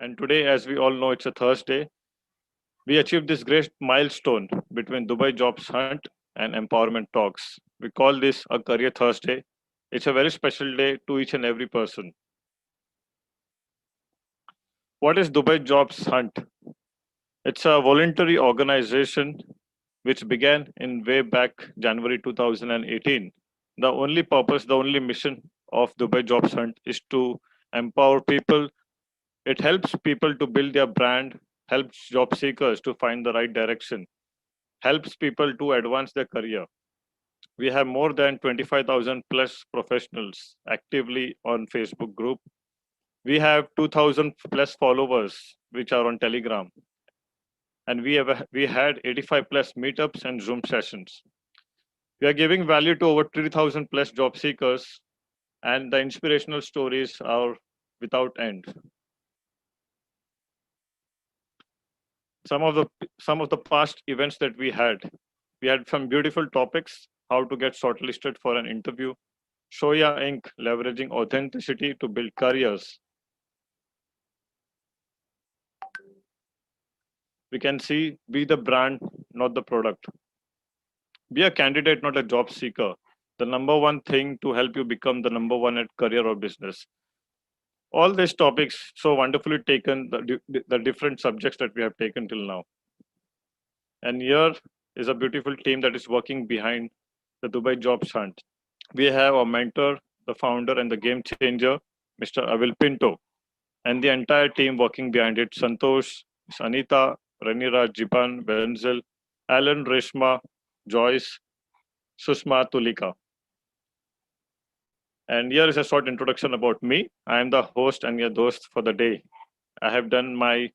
And today, as we all know, it's a Thursday. We achieved this great milestone between Dubai Jobs Hunt and Empowerment Talks. We call this a Career Thursday. It's a very special day to each and every person. What is Dubai Jobs Hunt? It's a voluntary organization which began in way back January 2018. The only purpose, the only mission of Dubai Jobs Hunt is to empower people. It helps people to build their brand, helps job seekers to find the right direction, helps people to advance their career. We have more than 25,000 plus professionals actively on Facebook group. We have 2,000 plus followers which are on Telegram, and we had 85 plus meetups and Zoom sessions. We are giving value to over 3,000 plus job seekers, and the inspirational stories are without end. Some of the past events that we had some beautiful topics: how to get shortlisted for an interview, Shoya Inc. leveraging authenticity to build careers. We can see be the brand, not the product. Be a candidate, not a job seeker. The number one thing to help you become the number one at career or business. All these topics so wonderfully taken, the different subjects that we have taken till now. And here is a beautiful team that is working behind the Dubai Jobs Hunt. We have our mentor, the founder and the game changer, Mr. Avil Pinto, and the entire team working behind it: Santosh, Anita, Renira, Jiban, Venzil, Alan, Reshma, Joyce, Sushma, Tulika. And here is a short introduction about me. I am the host and your host for the day. I have done my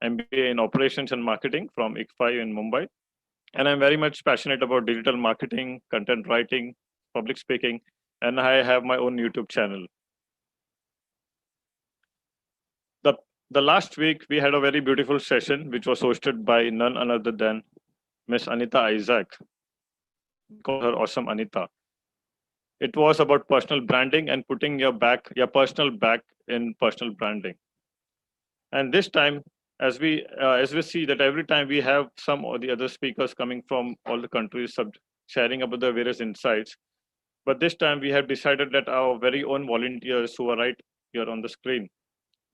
MBA in operations and marketing from ICFI in Mumbai. And I'm very much passionate about digital marketing, content writing, public speaking, and I have my own YouTube channel. The last week, we had a very beautiful session, which was hosted by none other than Miss Anita Isaac. Call her Awesome Anita. It was about personal branding and putting your personal back in personal branding. And this time, as we see that every time we have some or the other speakers coming from all the countries sharing about the various insights, but this time we have decided that our very own volunteers who are right here on the screen,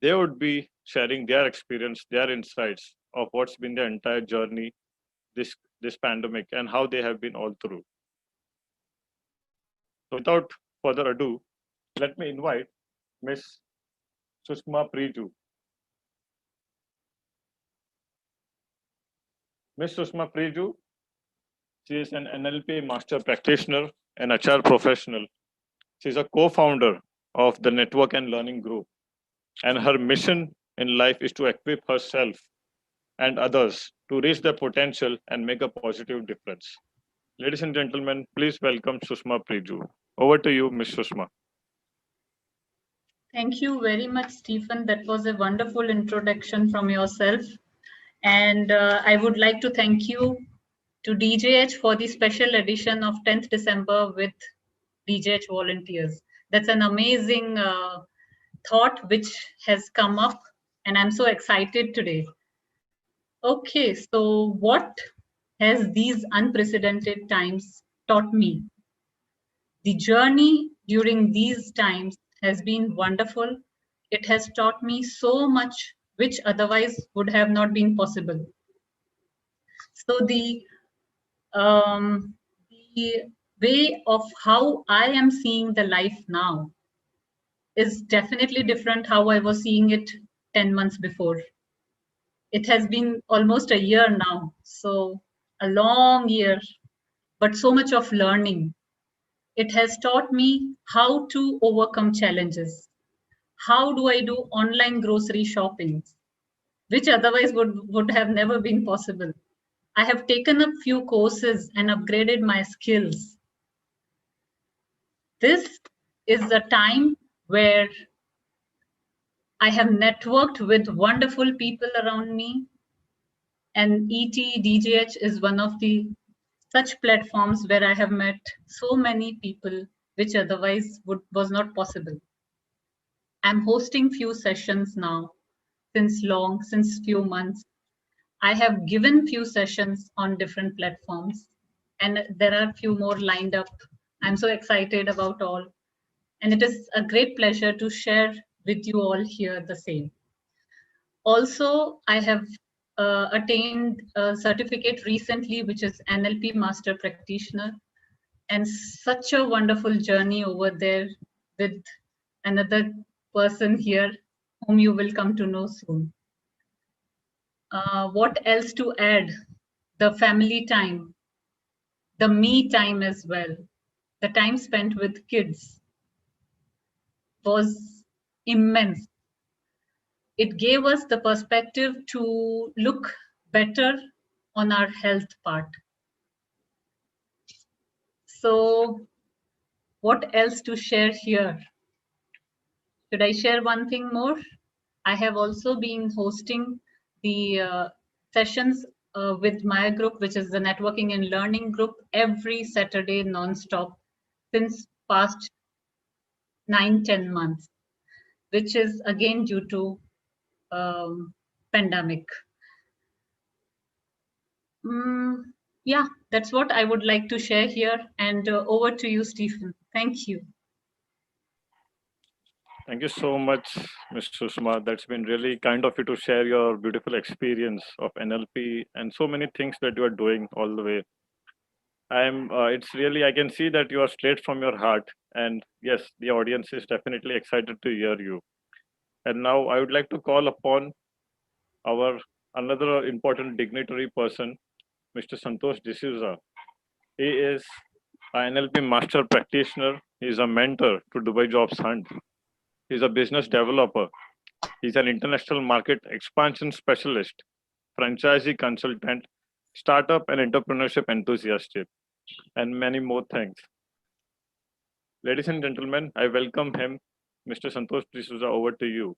they would be sharing their experience, their insights of what's been their entire journey this pandemic and how they have been all through. So without further ado, let me invite Miss Sushma Priju. Miss Sushma Priju, she is an NLP master practitioner and HR professional. She is a co-founder of the Network and Learning Group. And her mission in life is to equip herself and others to reach their potential and make a positive difference. Ladies and gentlemen, please welcome Sushma Priju. Over to you, Ms. Sushma. Thank you very much, Stephan. That was a wonderful introduction from yourself. And I would like to thank you to DJH for the special edition of 10th December with DJH volunteers. That's an amazing thought which has come up, and I'm so excited today. Okay, so what has these unprecedented times taught me? The journey during these times has been wonderful. It has taught me so much which otherwise would have not been possible. So the way of how I am seeing the life now is definitely different how I was seeing it 10 months before. It has been almost a year now, so a long year, but so much of learning. It has taught me how to overcome challenges. How do I do online grocery shopping, which otherwise would have never been possible. I have taken up few courses and upgraded my skills. This is the time where I have networked with wonderful people around me, and DJH is one of the such platforms where I have met so many people which otherwise was not possible. I'm hosting few sessions now since few months. I have given few sessions on different platforms, and there are few more lined up. I'm so excited about all, and it is a great pleasure to share with you all here the same. Also, I have attained a certificate recently, which is NLP Master Practitioner, and such a wonderful journey over there with another person here whom you will come to know soon. What else to add? The family time, the me time as well, the time spent with kids was immense. It gave us the perspective to look better on our health part. So, what else to share here? Should I share one thing more? I have also been hosting the sessions with my group, which is the networking and learning group, every Saturday non-stop since past 9-10 months, which is again due to pandemic. Mm, yeah, that's what I would like to share here. And over to you, Stephen. Thank you. Thank you so much, Ms. Sushma. That's been really kind of you to share your beautiful experience of NLP and so many things that you are doing all the way. It's really, I can see that you are straight from your heart. And yes, the audience is definitely excited to hear you. And now I would like to call upon our another important dignitary person, Mr. Santosh D'Souza. He is an NLP master practitioner. He is a mentor to Dubai Jobs Hunt. He's a business developer. He's an international market expansion specialist, franchisee consultant, startup and entrepreneurship enthusiast, and many more things. Ladies and gentlemen, I welcome him, Mr. Santosh D'Souza. Over to you.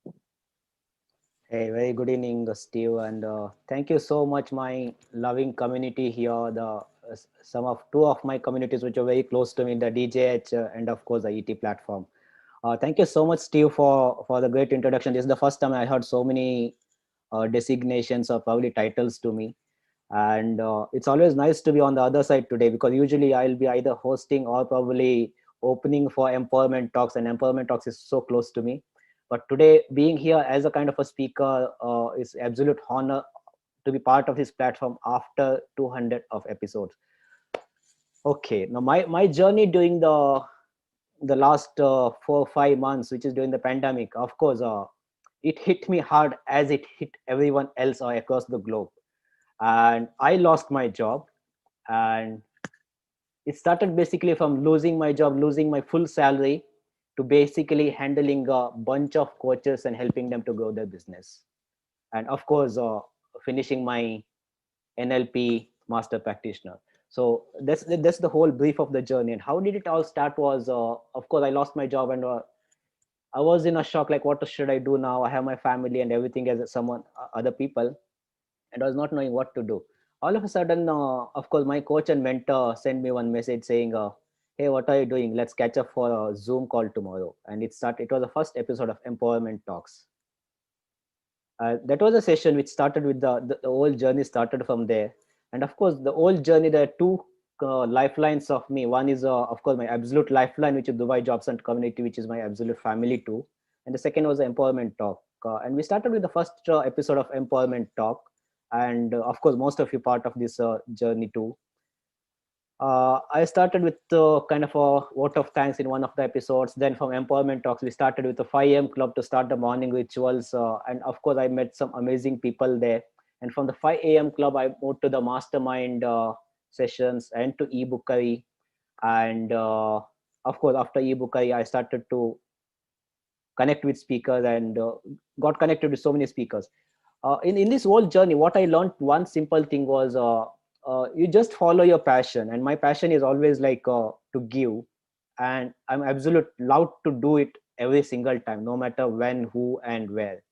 Hey, very good evening, Steve, and thank you so much, my loving community here. Some of two of my communities which are very close to me, the DJH and of course the ET platform. Thank you so much, Steve, for the great introduction. This is the first time I heard so many designations or probably titles to me, and it's always nice to be on the other side today because usually I'll be either hosting or probably opening for empowerment talks, and empowerment talks is so close to me. But today, being here as a kind of a speaker is absolute honor to be part of this platform after 200 of episodes. Okay, now my journey during the last 4 or 5 months, which is during the pandemic, of course, it hit me hard as it hit everyone else across the globe, and I lost my job, and it started basically from losing my job, losing my full salary, to basically handling a bunch of coaches and helping them to grow their business. And of course, finishing my NLP master practitioner. So that's the whole brief of the journey. And how did it all start was, of course, I lost my job, and I was in a shock, like, what should I do now? I have my family and everything as someone, other people, and I was not knowing what to do. All of a sudden, of course, my coach and mentor sent me one message saying, "Hey, what are you doing? Let's catch up for a Zoom call tomorrow." And it was the first episode of Empowerment Talks. That was a session which started with the whole journey started from there. And of course, the whole journey, there are two lifelines of me. One is, of course, my absolute lifeline, which is Dubai Jobs and Community, which is my absolute family too. And the second was the Empowerment Talk. And we started with the first episode of Empowerment Talk. And of course, most of you part of this journey too. I started with kind of a vote of thanks in one of the episodes. Then from Empowerment Talks, we started with the 5 a.m. club to start the morning rituals. And of course, I met some amazing people there. And from the 5 a.m. club, I moved to the mastermind sessions and to eBookery. And of course, after eBookery, I started to connect with speakers and got connected with so many speakers. In this whole journey, what I learned, one simple thing was, you just follow your passion. And my passion is always like to give, and I'm absolute loud to do it every single time, no matter when, who, and where.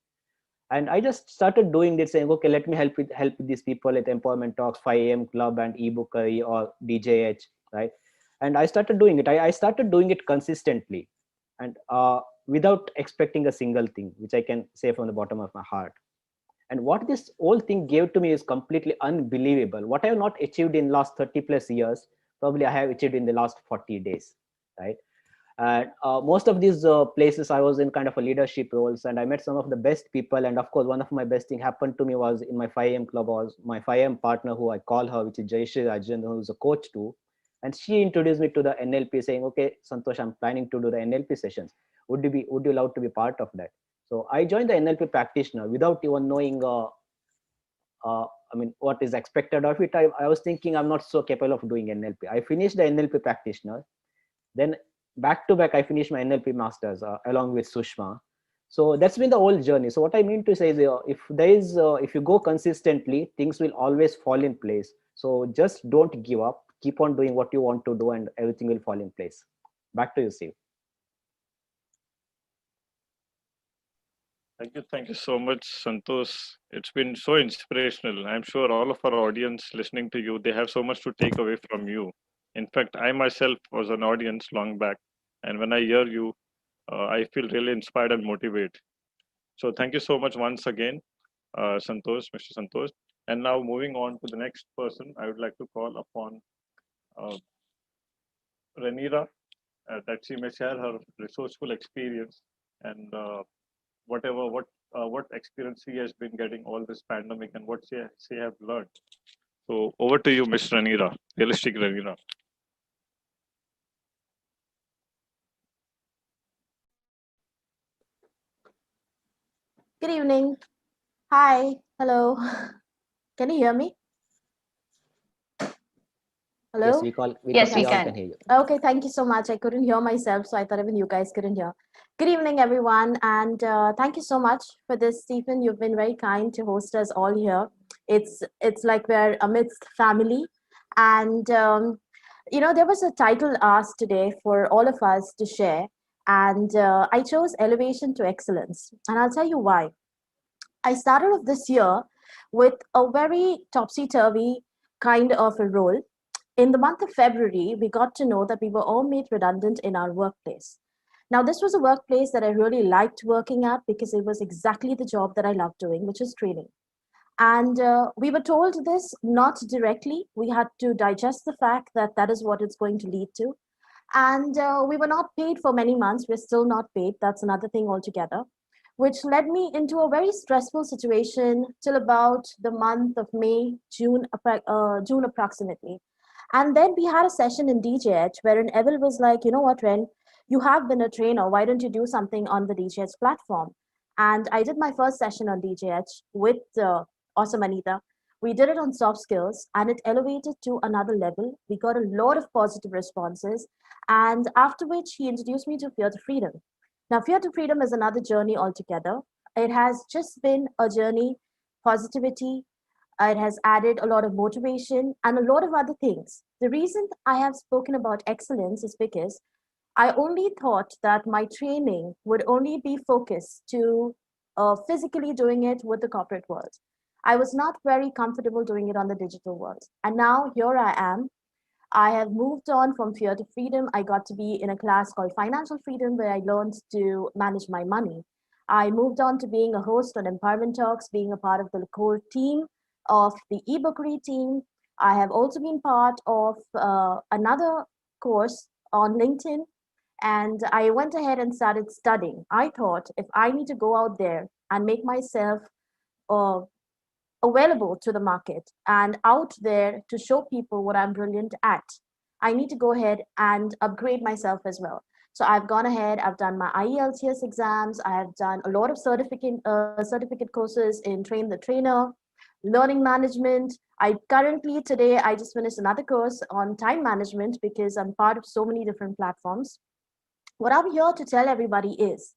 And I just started doing this, saying, okay, let me help these people at Empowerment Talks, 5 a.m. club, and eBookery or DJH, right? And I started doing it. I started doing it consistently, and without expecting a single thing, which I can say from the bottom of my heart. And what this whole thing gave to me is completely unbelievable. What I have not achieved in last 30 plus years, probably I have achieved in the last 40 days, right? And most of these places I was in kind of a leadership roles, and I met some of the best people. And of course, one of my best thing happened to me was in my 5am club, was my 5am partner, who I call her, which is Jayashree Rajan, who is a coach too. And she introduced me to the NLP, saying, okay, Santosh, I'm planning to do the NLP sessions. Would you love to be part of that? So I joined the NLP practitioner without even knowing I mean, what is expected of it. I was thinking I'm not so capable of doing NLP. I finished the NLP practitioner. Then back to back, I finished my NLP masters along with Sushma. So that's been the whole journey. So what I mean to say is, if you go consistently, things will always fall in place. So just don't give up. Keep on doing what you want to do, and everything will fall in place. Back to you, Steve. Thank you so much, Santosh. It's been so inspirational. I'm sure all of our audience listening to you, they have so much to take away from you. In fact, I myself was an audience long back, and when I hear you, I feel really inspired and motivated. So thank you so much once again, Santosh, Mr. Santosh. And now moving on to the next person, I would like to call upon uh, Renira, that she may share her resourceful experience and what experience she has been getting all this pandemic and what she have learned. So over to you, Miss Renira, realistic Renira. Good evening. Hi. Hello. Can you hear me? Hello? Yes, Yes, we all can. can hear you. Okay, thank you so much. I couldn't hear myself, so I thought even you guys couldn't hear. Good evening, everyone, and thank you so much for this, Stephen. You've been very kind to host us all here. It's like we're amidst family, and there was a title asked today for all of us to share, and I chose elevation to excellence, and I'll tell you why. I started off this year with a very topsy turvy kind of a role. In the month of February, we got to know that we were all made redundant in our workplace. Now, this was a workplace that I really liked working at because it was exactly the job that I loved doing, which is training. And we were told this not directly. We had to digest the fact that that is what it's going to lead to. And we were not paid for many months. We're still not paid. That's another thing altogether, which led me into a very stressful situation till about the month of May, June approximately. And then we had a session in DJH wherein Avil was like, you know what, Ren, you have been a trainer. Why don't you do something on the DJH platform? And I did my first session on DJH with awesome Anita. We did it on soft skills and it elevated to another level. We got a lot of positive responses. And after which he introduced me to Fear to Freedom. Now, Fear to Freedom is another journey altogether. It has just been a journey, positivity. It has added a lot of motivation and a lot of other things. The reason I have spoken about excellence is because I only thought that my training would only be focused to physically doing it with the corporate world. I was not very comfortable doing it on the digital world. And now here I am. I have moved on from Fear to Freedom. I got to be in a class called Financial Freedom where I learned to manage my money. I moved on to being a host on Empowerment Talks, being a part of the core team of the eBookery team. I have also been part of another course on LinkedIn, and I went ahead and started studying. I thought if I need to go out there and make myself uh, available to the market and out there to show people what I'm brilliant at, I need to go ahead and upgrade myself as well. So I've gone ahead, I've done my IELTS exams, I have done a lot of certificate courses in Train the Trainer, learning management. I just finished another course on time management because I'm part of so many different platforms. What I'm here to tell everybody is,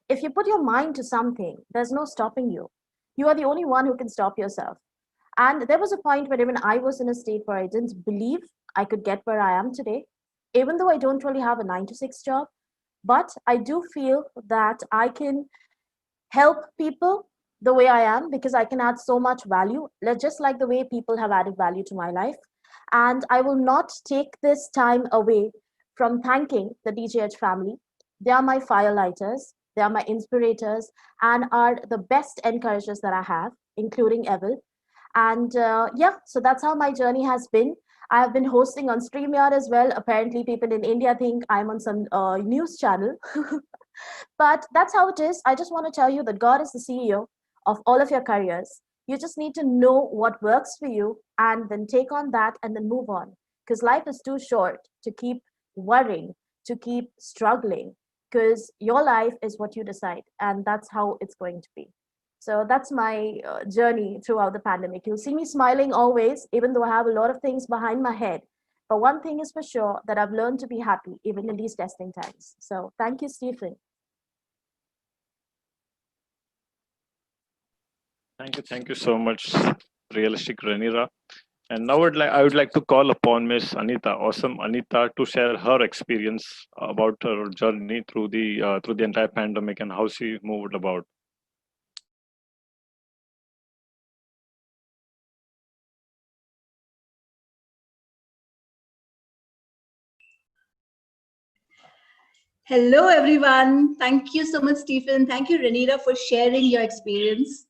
if you put your mind to something, there's no stopping you. You are the only one who can stop yourself. And there was a point where even I was in a state where I didn't believe I could get where I am today, even though I don't really have a 9 to 6 job. But I do feel that I can help people the way I am because I can add so much value, just like the way people have added value to my life. And I will not take this time away from thanking the DJH family. They are my firelighters, they are my inspirators, and are the best encouragers that I have including Avil. And yeah, so that's how my journey has been. I have been hosting on StreamYard as well. Apparently, people in India think I'm on some news channel. But that's how it is. I just want to tell you that God is the CEO of all of your careers. You just need to know what works for you and then take on that and then move on. Because life is too short to keep worrying, to keep struggling, because your life is what you decide. And that's how it's going to be. So that's my journey throughout the pandemic. You'll see me smiling always, even though I have a lot of things behind my head. But one thing is for sure, that I've learned to be happy even in these testing times. So thank you, Stephen. Thank you so much, realistic Renira. And now I would like to call upon Miss Anita, awesome Anita, to share her experience about her journey through the entire pandemic and how she moved about. Hello, everyone. Thank you so much, Stephen. Thank you, Renira, for sharing your experience.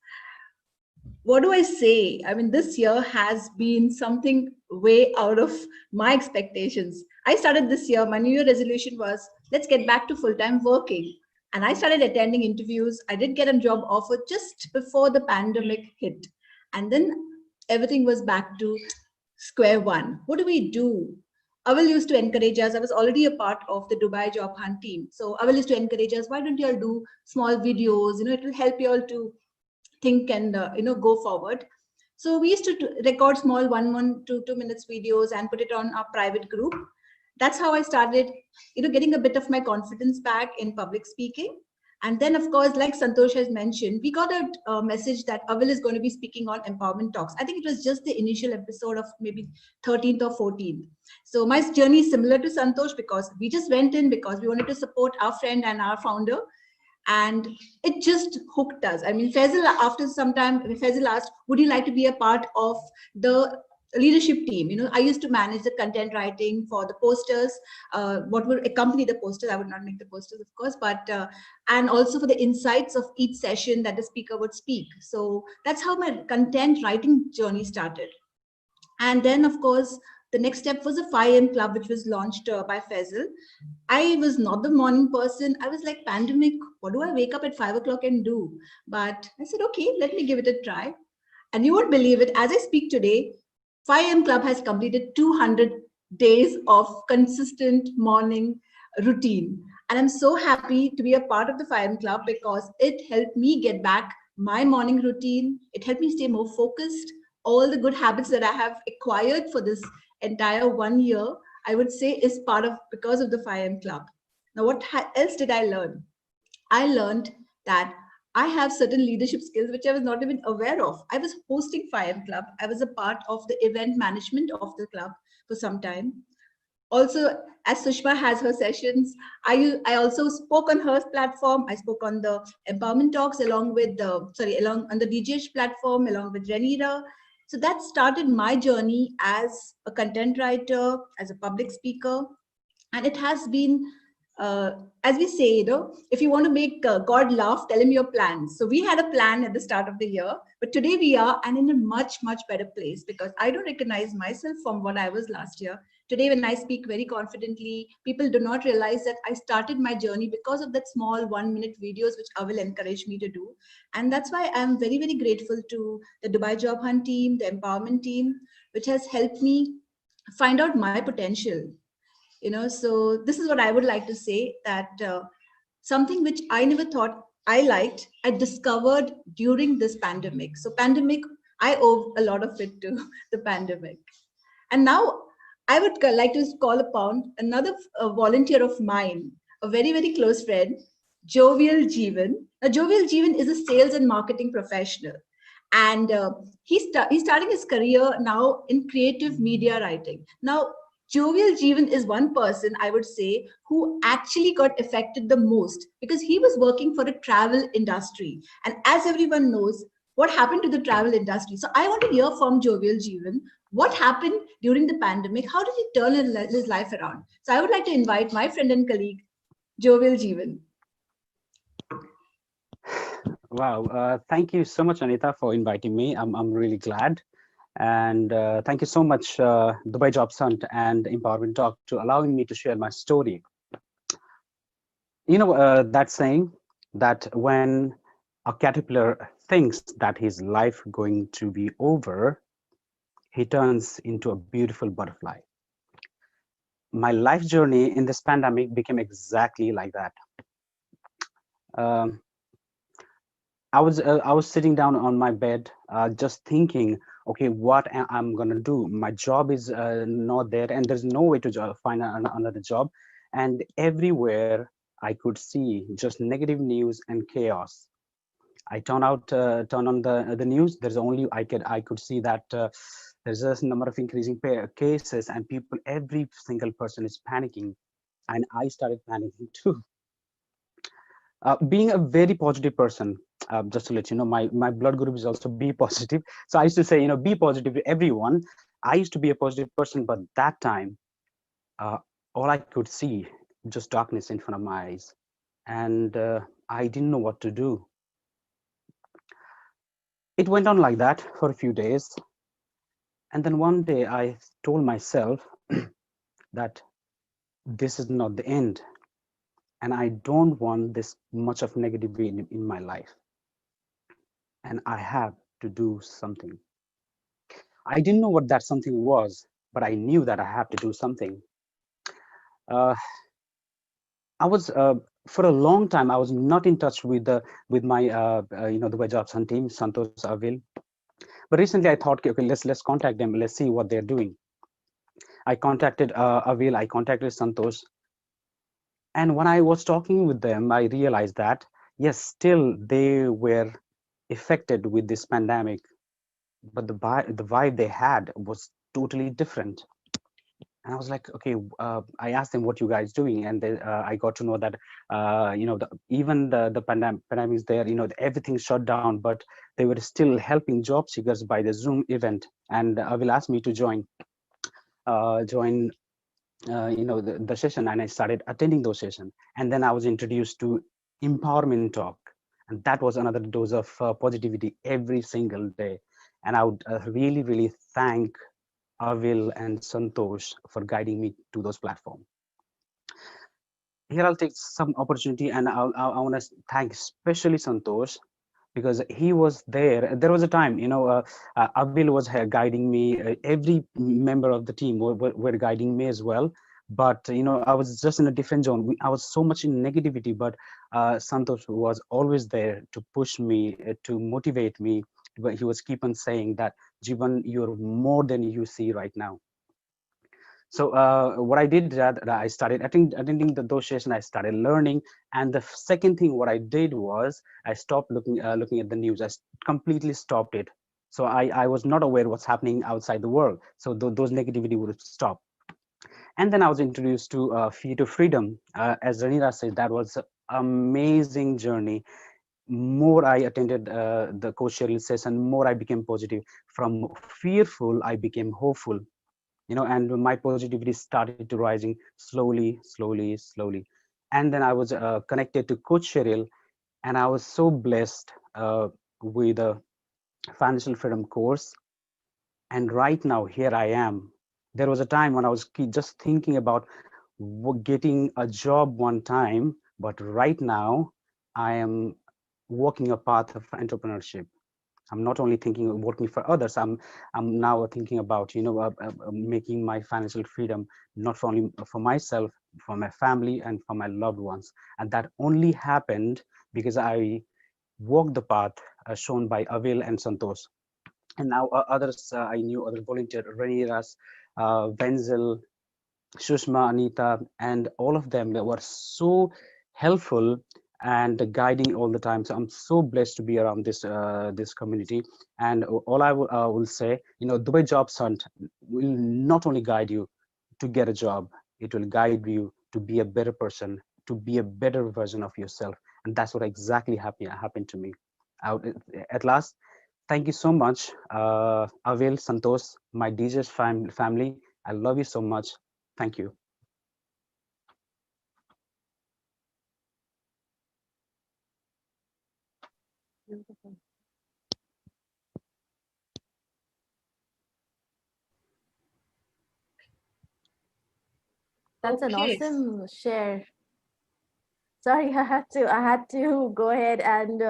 What do I say? I mean, this year has been something way out of my expectations. I started this year, my New Year resolution was, let's get back to full-time working. And I started attending interviews. I did get a job offer just before the pandemic hit. And then everything was back to square one. What do we do? Avil used to encourage us. I was already a part of the Dubai job hunt team. So Avil used to encourage us, why don't you all do small videos? It will help you all to think and go forward. So we used to record small 1 to 2 minutes videos and put it on our private group. That's how I started getting a bit of my confidence back in public speaking. And then, of course, like Santosh has mentioned, we got a message that Avil is going to be speaking on empowerment talks. I think it was just the initial episode of maybe 13th or 14th. So my journey is similar to Santosh, because we just went in because we wanted to support our friend and our founder. And it just hooked us. I mean, Fenzil, after some time, Fenzil asked, would you like to be a part of the leadership team? I used to manage the content writing for the posters, what would accompany the posters. I would not make the posters, of course, but and also for the insights of each session that the speaker would speak. So that's how my content writing journey started. And then, of course, the next step was a 5 AM club, which was launched by Fenzil. I was not the morning person. I was like, pandemic, what do I wake up at 5 o'clock and do? But I said, okay, let me give it a try. And you won't believe it, as I speak today, 5 AM club has completed 200 days of consistent morning routine. And I'm so happy to be a part of the 5 AM club, because it helped me get back my morning routine. It helped me stay more focused. All the good habits that I have acquired for this entire 1 year, I would say, is because of the 5 AM club. Now, what else did I learn? I learned that I have certain leadership skills which I was not even aware of. I was hosting 5 AM club. I was a part of the event management of the club for some time. Also, as Sushma has her sessions, I also spoke on her platform. I spoke on the empowerment talks along on the DGH platform along with Renira. So that started my journey as a content writer, as a public speaker. And it has been, as we say, if you want to make God laugh, tell him your plans. So we had a plan at the start of the year, but today we are and in a much, much better place, because I don't recognize myself from what I was last year. Today, when I speak very confidently, people do not realize that I started my journey because of that small 1-minute videos, which Avil encouraged me to do. And that's why I'm very, very grateful to the Dubai Job Hunt team, the empowerment team, which has helped me find out my potential. So this is what I would like to say, that something which I never thought I liked, I discovered during this pandemic. So pandemic, I owe a lot of it to the pandemic. And now I would like to call upon another volunteer of mine, a very, very close friend, Jovial Jiban. Now, Jovial Jiban is a sales and marketing professional. And he's starting his career now in creative media writing. Now, Jovial Jiban is one person, I would say, who actually got affected the most, because he was working for a travel industry. And as everyone knows, what happened to the travel industry? So I want to hear from Jovial Jiban, what happened during the pandemic? How did he turn his life around? So I would like to invite my friend and colleague, Jovial Jiban. Wow, thank you so much, Anita, for inviting me. I'm really glad. And thank you so much, Dubai Jobs Hunt and Empowerment Talk, to allowing me to share my story. You know, that saying that when a caterpillar thinks that his life going to be over, he turns into a beautiful butterfly. My life journey in this pandemic became exactly like that. Um, I was sitting down on my bed, just thinking, okay, what I'm gonna do? My job is not there, and there's no way to find another job. And everywhere I could see just negative news and chaos. I turn on the news. There's only I could see that there's a number of increasing cases, and people, every single person is panicking, and I started panicking too. Being a very positive person, just to let you know, my blood group is also B positive. So I used to say, be positive to everyone. I used to be a positive person, but that time, uh, all I could see just darkness in front of my eyes, and I didn't know what to do. It went on like that for a few days, and then one day I told myself that this is not the end, and I don't want this much of negativity in my life, and I have to do something. I didn't know what that something was, but I knew that I have to do something. Uh, I was for a long time I was not in touch with my the Wedge Jobs Hunt team, Santosh, Avil. But recently I thought, okay, let's contact them. Let's see what they're doing. I contacted Avil. I contacted Santosh, and when I was talking with them, I realized that yes, still they were affected with this pandemic, but the vibe they had was totally different. And I was like, okay, I asked them what you guys doing, and I got to know that even the pandemic is there, everything shut down, but they were still helping job seekers by the Zoom event. And Will ask me to join the session, and I started attending those sessions. And then I was introduced to empowerment talk, and that was another dose of positivity every single day. And I would really thank Avil and Santosh for guiding me to those platforms. Here I'll take some opportunity, and I want to thank especially Santosh, because he was there. There was a time, Avil was guiding me. Every member of the team were guiding me as well. But I was just in a different zone. I was so much in negativity, but Santosh was always there to push me, to motivate me. But he was keep on saying that, Jiban, you're more than you see right now. So what I did that I started attending those sessions. I started learning, and the second thing what I did was I stopped looking at the news. Completely stopped it. So I was not aware what's happening outside the world. So those negativity would stop. And then I was introduced to Fear to Freedom. As Renira said, that was an amazing journey. More I attended the coach Cheryl session, more I became positive. From fearful, I became hopeful. And my positivity started to rising slowly. And then I was connected to Coach Cheryl, and I was so blessed with a financial freedom course. And right now, here I am. There was a time when I was just thinking about getting a job one time, but right now I am walking a path of entrepreneurship. I'm not only thinking of working for others. I'm now thinking about making my financial freedom, not for only for myself, for my family, and for my loved ones. And that only happened because I walked the path shown by Avil and Santosh. And now others, I knew other volunteers, Reniras, Venzil, Sushma, Anita, and all of them that were so helpful and guiding all the time. So I'm so blessed to be around this community. And all I will say, Dubai Jobs Hunt will not only guide you to get a job, it will guide you to be a better person, to be a better version of yourself. And that's what exactly happened to me. At last, thank you so much, Avil, Santosh, my DJ's family. I love you so much. Thank you. Beautiful. That's an Okay. awesome share. Sorry, I had to go ahead and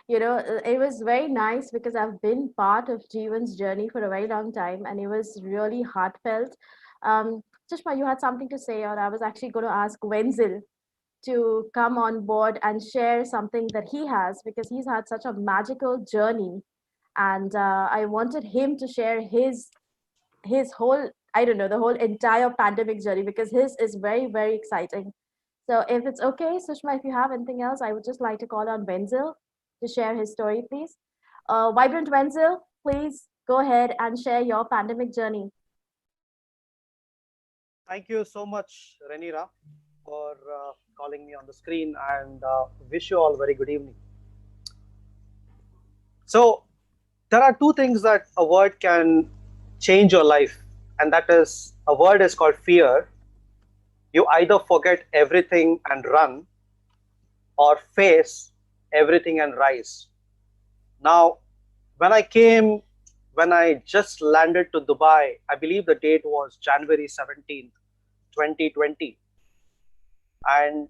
it was very nice because I've been part of Jeevan's journey for a very long time, and it was really heartfelt. Um, Sushma, you had something to say, or I was actually going to ask Wenzil to come on board and share something that he has, because he's had such a magical journey, and I wanted him to share his whole, I don't know, the whole entire pandemic journey, because his is very, very exciting. So if it's okay, Sushma, if you have anything else, I would just like to call on Venzil to share his story, please. Vibrant Venzil, please go ahead and share your pandemic journey. Thank you so much, Renira, for calling me on the screen, and wish you all very good evening. So, there are two things that a word can change your life, and that is, a word is called fear. You either forget everything and run, or face everything and rise. Now, when I just landed to Dubai, I believe the date was January 17th, 2020. And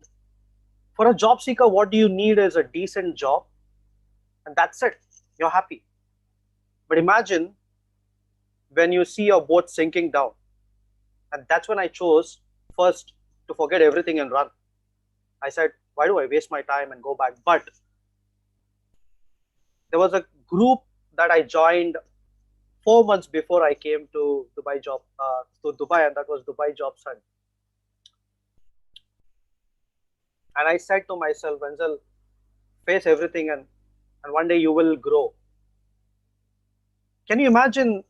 for a job seeker, what do you need is a decent job, and that's it. You're happy. But imagine when you see your boat sinking down, and that's when I chose first to forget everything and run. I said, why do I waste my time and go back? But there was a group that I joined 4 months before I came to Dubai, and that was Dubai Jobs Hunt. And I said to myself, Venzil, face everything, and one day you will grow. Can you imagine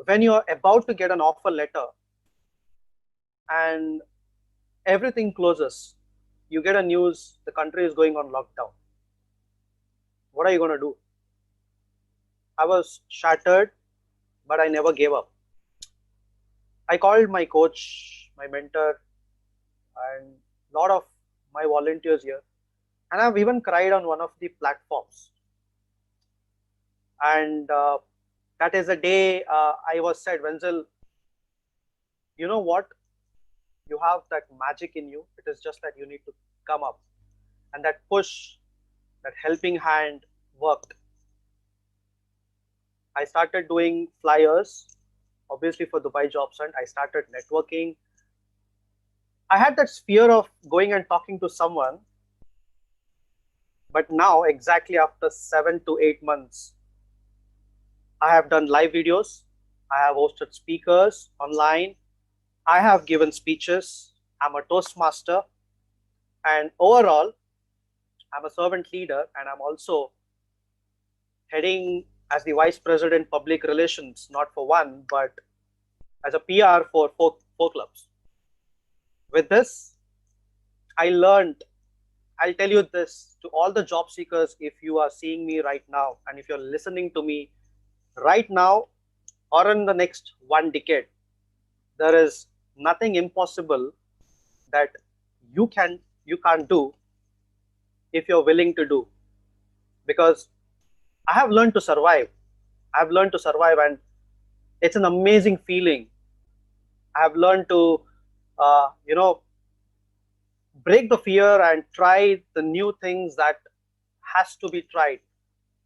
when you're about to get an offer letter and everything closes, you get a news the country is going on lockdown? What are you going to do? I was shattered, but I never gave up. I called my coach, my mentor, and a lot of my volunteers here, and I've even cried on one of the platforms. And that is a day I was said, Venzil, you know what? You have that magic in you. It is just that you need to come up. And that push, that helping hand worked. I started doing flyers, obviously for Dubai Jobs Hunt. I started networking. I had that fear of going and talking to someone. But now, exactly after 7 to 8 months, I have done live videos. I have hosted speakers online. I have given speeches. I'm a Toastmaster. And overall, I'm a servant leader, and I'm also heading as the Vice President Public Relations, not for one, but as a PR for four clubs. With this, I learned, I'll tell you this to all the job seekers, if you are seeing me right now, and if you're listening to me right now or in the next 1 decade, there is nothing impossible that you can't do if you're willing to do. Because I have learned to survive. I've learned to survive, and it's an amazing feeling. I have learned to, break the fear and try the new things that has to be tried.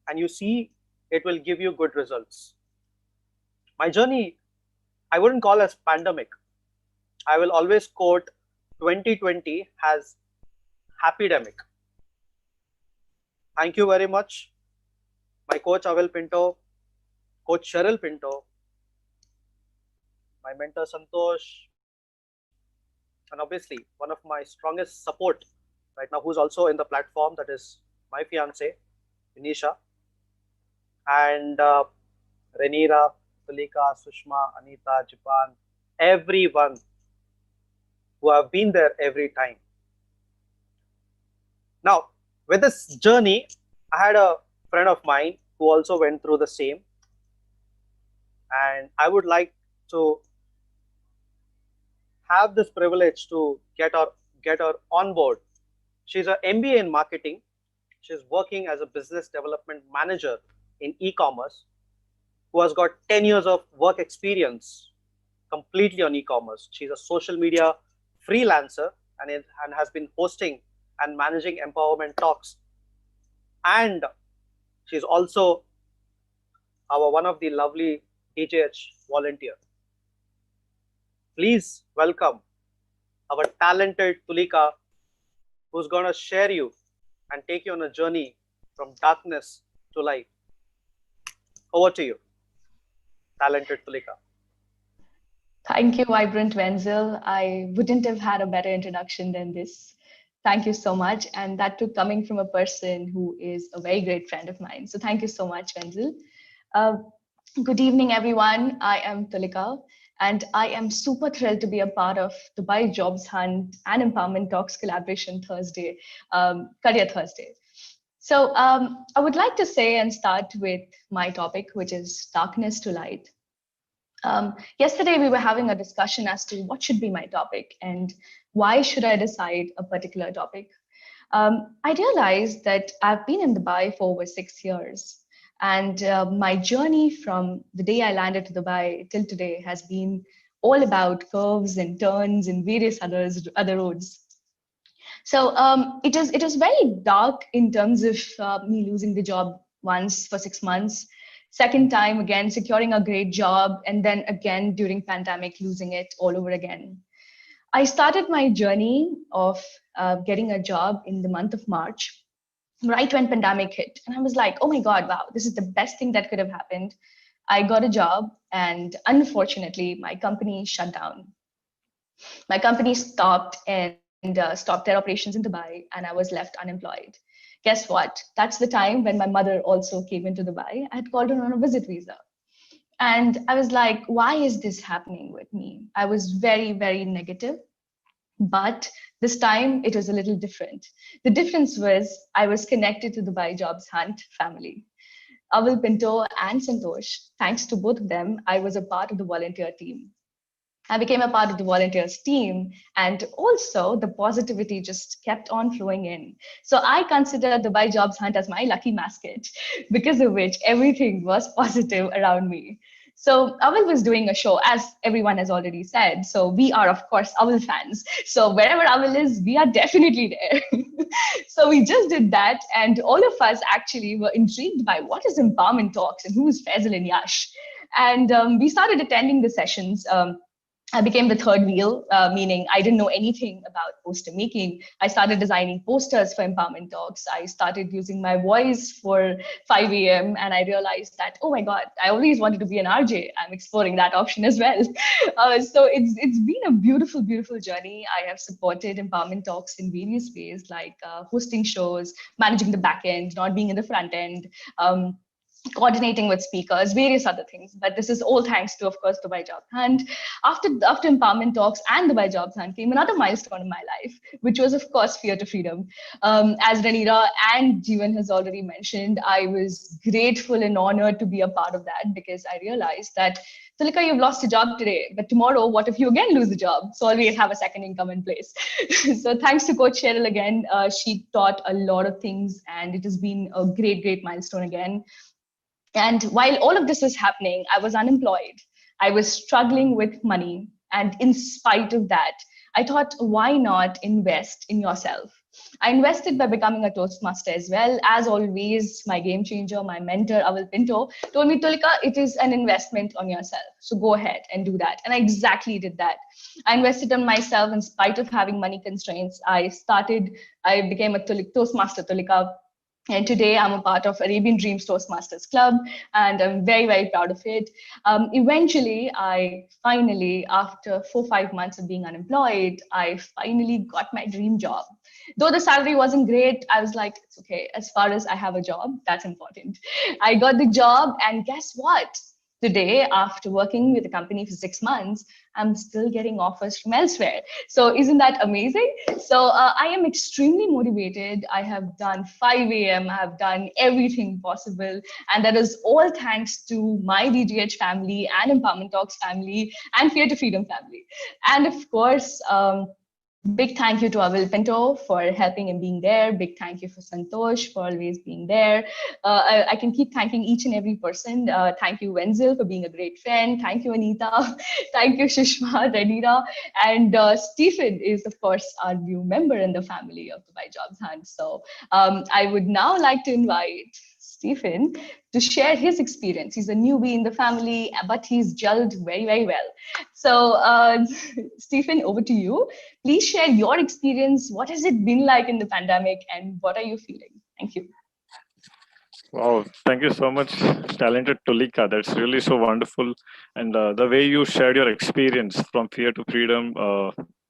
And you see, it will give you good results. My journey, I wouldn't call as pandemic. I will always quote 2020 as happy-demic. Thank you very much. My coach Avil Pinto, coach Cheryl Pinto, my mentor Santosh, and obviously one of my strongest support right now, who's also in the platform, that is my fiance, Anisha, and Renira, Tulika, Sushma, Anita, Jiban, everyone who have been there every time. Now, with this journey, I had a friend of mine who also went through the same, and I would like to have this privilege to get her on board. She's an MBA in marketing. She's working as a business development manager in e-commerce, who has got 10 years of work experience completely on e-commerce. She's a social media freelancer and has been hosting and managing empowerment talks. And she's also one of the lovely DJH volunteer. Please welcome our talented Tulika, who's going to share you and take you on a journey from darkness to light. Over to you, talented Tulika. Thank you, Vibrant Venzil. I wouldn't have had a better introduction than this. Thank you so much. And that too coming from a person who is a very great friend of mine. So thank you so much, Venzil. Good evening, everyone. I am Tulika, and I am super thrilled to be a part of Dubai Jobs Hunt and Empowerment Talks Collaboration Thursday, Career Thursday. So I would like to say and start with my topic, which is darkness to light. Yesterday, we were having a discussion as to what should be my topic and why should I decide a particular topic. I realized that I've been in Dubai for over 6 years. And my journey from the day I landed to Dubai till today has been all about curves and turns and various other roads. So it was very dark in terms of me losing the job once for 6 months. Second time, again, securing a great job. And then again, during pandemic, losing it all over again. I started my journey of getting a job in the month of March, right when pandemic hit. And I was like, oh my God, wow, this is the best thing that could have happened. I got a job and unfortunately, my company shut down. My company stopped and stopped their operations in Dubai and I was left unemployed. Guess what? That's the time when my mother also came into Dubai. I had called her on a visit visa. And I was like, why is this happening with me? I was very, very negative. But this time it was a little different. The difference was I was connected to the Dubai Jobs Hunt family. Avil, Pinto, and Santosh, thanks to both of them, I was a part of the volunteer team. I became a part of the volunteers team, and also the positivity just kept on flowing in. So I consider the Dubai Jobs Hunt as my lucky mascot, because of which everything was positive around me. So Avil was doing a show, as everyone has already said. So we are, of course, Avil fans. So wherever Avil is, we are definitely there. So we just did that, and all of us actually were intrigued by what is empowerment talks and who is Venzil and Yash. And we started attending the sessions. I became the third wheel, meaning I didn't know anything about poster making. I started designing posters for empowerment talks. I started using my voice for 5 a.m. and I realized that, oh my God, I always wanted to be an RJ. I'm exploring that option as well. So it's been a beautiful, beautiful journey. I have supported empowerment talks in various ways, like hosting shows, managing the back end, not being in the front end, coordinating with speakers, various other things. But this is all thanks to, of course, Dubai Jobs Hunt. After Empowerment Talks and Dubai Jobs Hunt came another milestone in my life, which was, of course, Fear to Freedom. As Renira and Jiban has already mentioned, I was grateful and honored to be a part of that because I realized that, Tulika, you've lost a job today, but tomorrow, what if you again lose the job? So always have a second income in place. So thanks to Coach Cheryl again. She taught a lot of things and it has been a great, great milestone again. And while all of this was happening, I was unemployed. I was struggling with money. And in spite of that, I thought, why not invest in yourself? I invested by becoming a Toastmaster as well. As always, my game changer, my mentor, Avil Pinto, told me, Tulika, it is an investment on yourself. So go ahead and do that. And I exactly did that. I invested on myself in spite of having money constraints. I became a Toastmaster Tulika. And today I'm a part of Arabian Dreams Toastmasters Club, and I'm very, very proud of it. Eventually, I finally, after 4 or 5 months of being unemployed, I finally got my dream job. Though the salary wasn't great, I was like, it's okay. As far as I have a job, that's important. I got the job, and guess what? Today, after working with the company for 6 months, I'm still getting offers from elsewhere. So isn't that amazing? So I am extremely motivated. I have done 5 a.m. I have done everything possible. And that is all thanks to my DGH family and Empowerment Talks family and Fear to Freedom family. And of course, Big thank you to Avil Pinto for helping and being there. Big thank you for Santosh for always being there. I can keep thanking each and every person. Thank you, Venzil, for being a great friend. Thank you, Anita. Thank you, Sushma, Renira. And Stephan is, of course, our new member in the family of the By Jobs Hunt. So I would now like to invite Stephan to share his experience. He's a newbie in the family, but he's gelled very, very well. So Stephan, over to you. Please share your experience. What has it been like in the pandemic and what are you feeling? Thank you. Wow, thank you so much, talented Tulika. That's really so wonderful. And the way you shared your experience from fear to freedom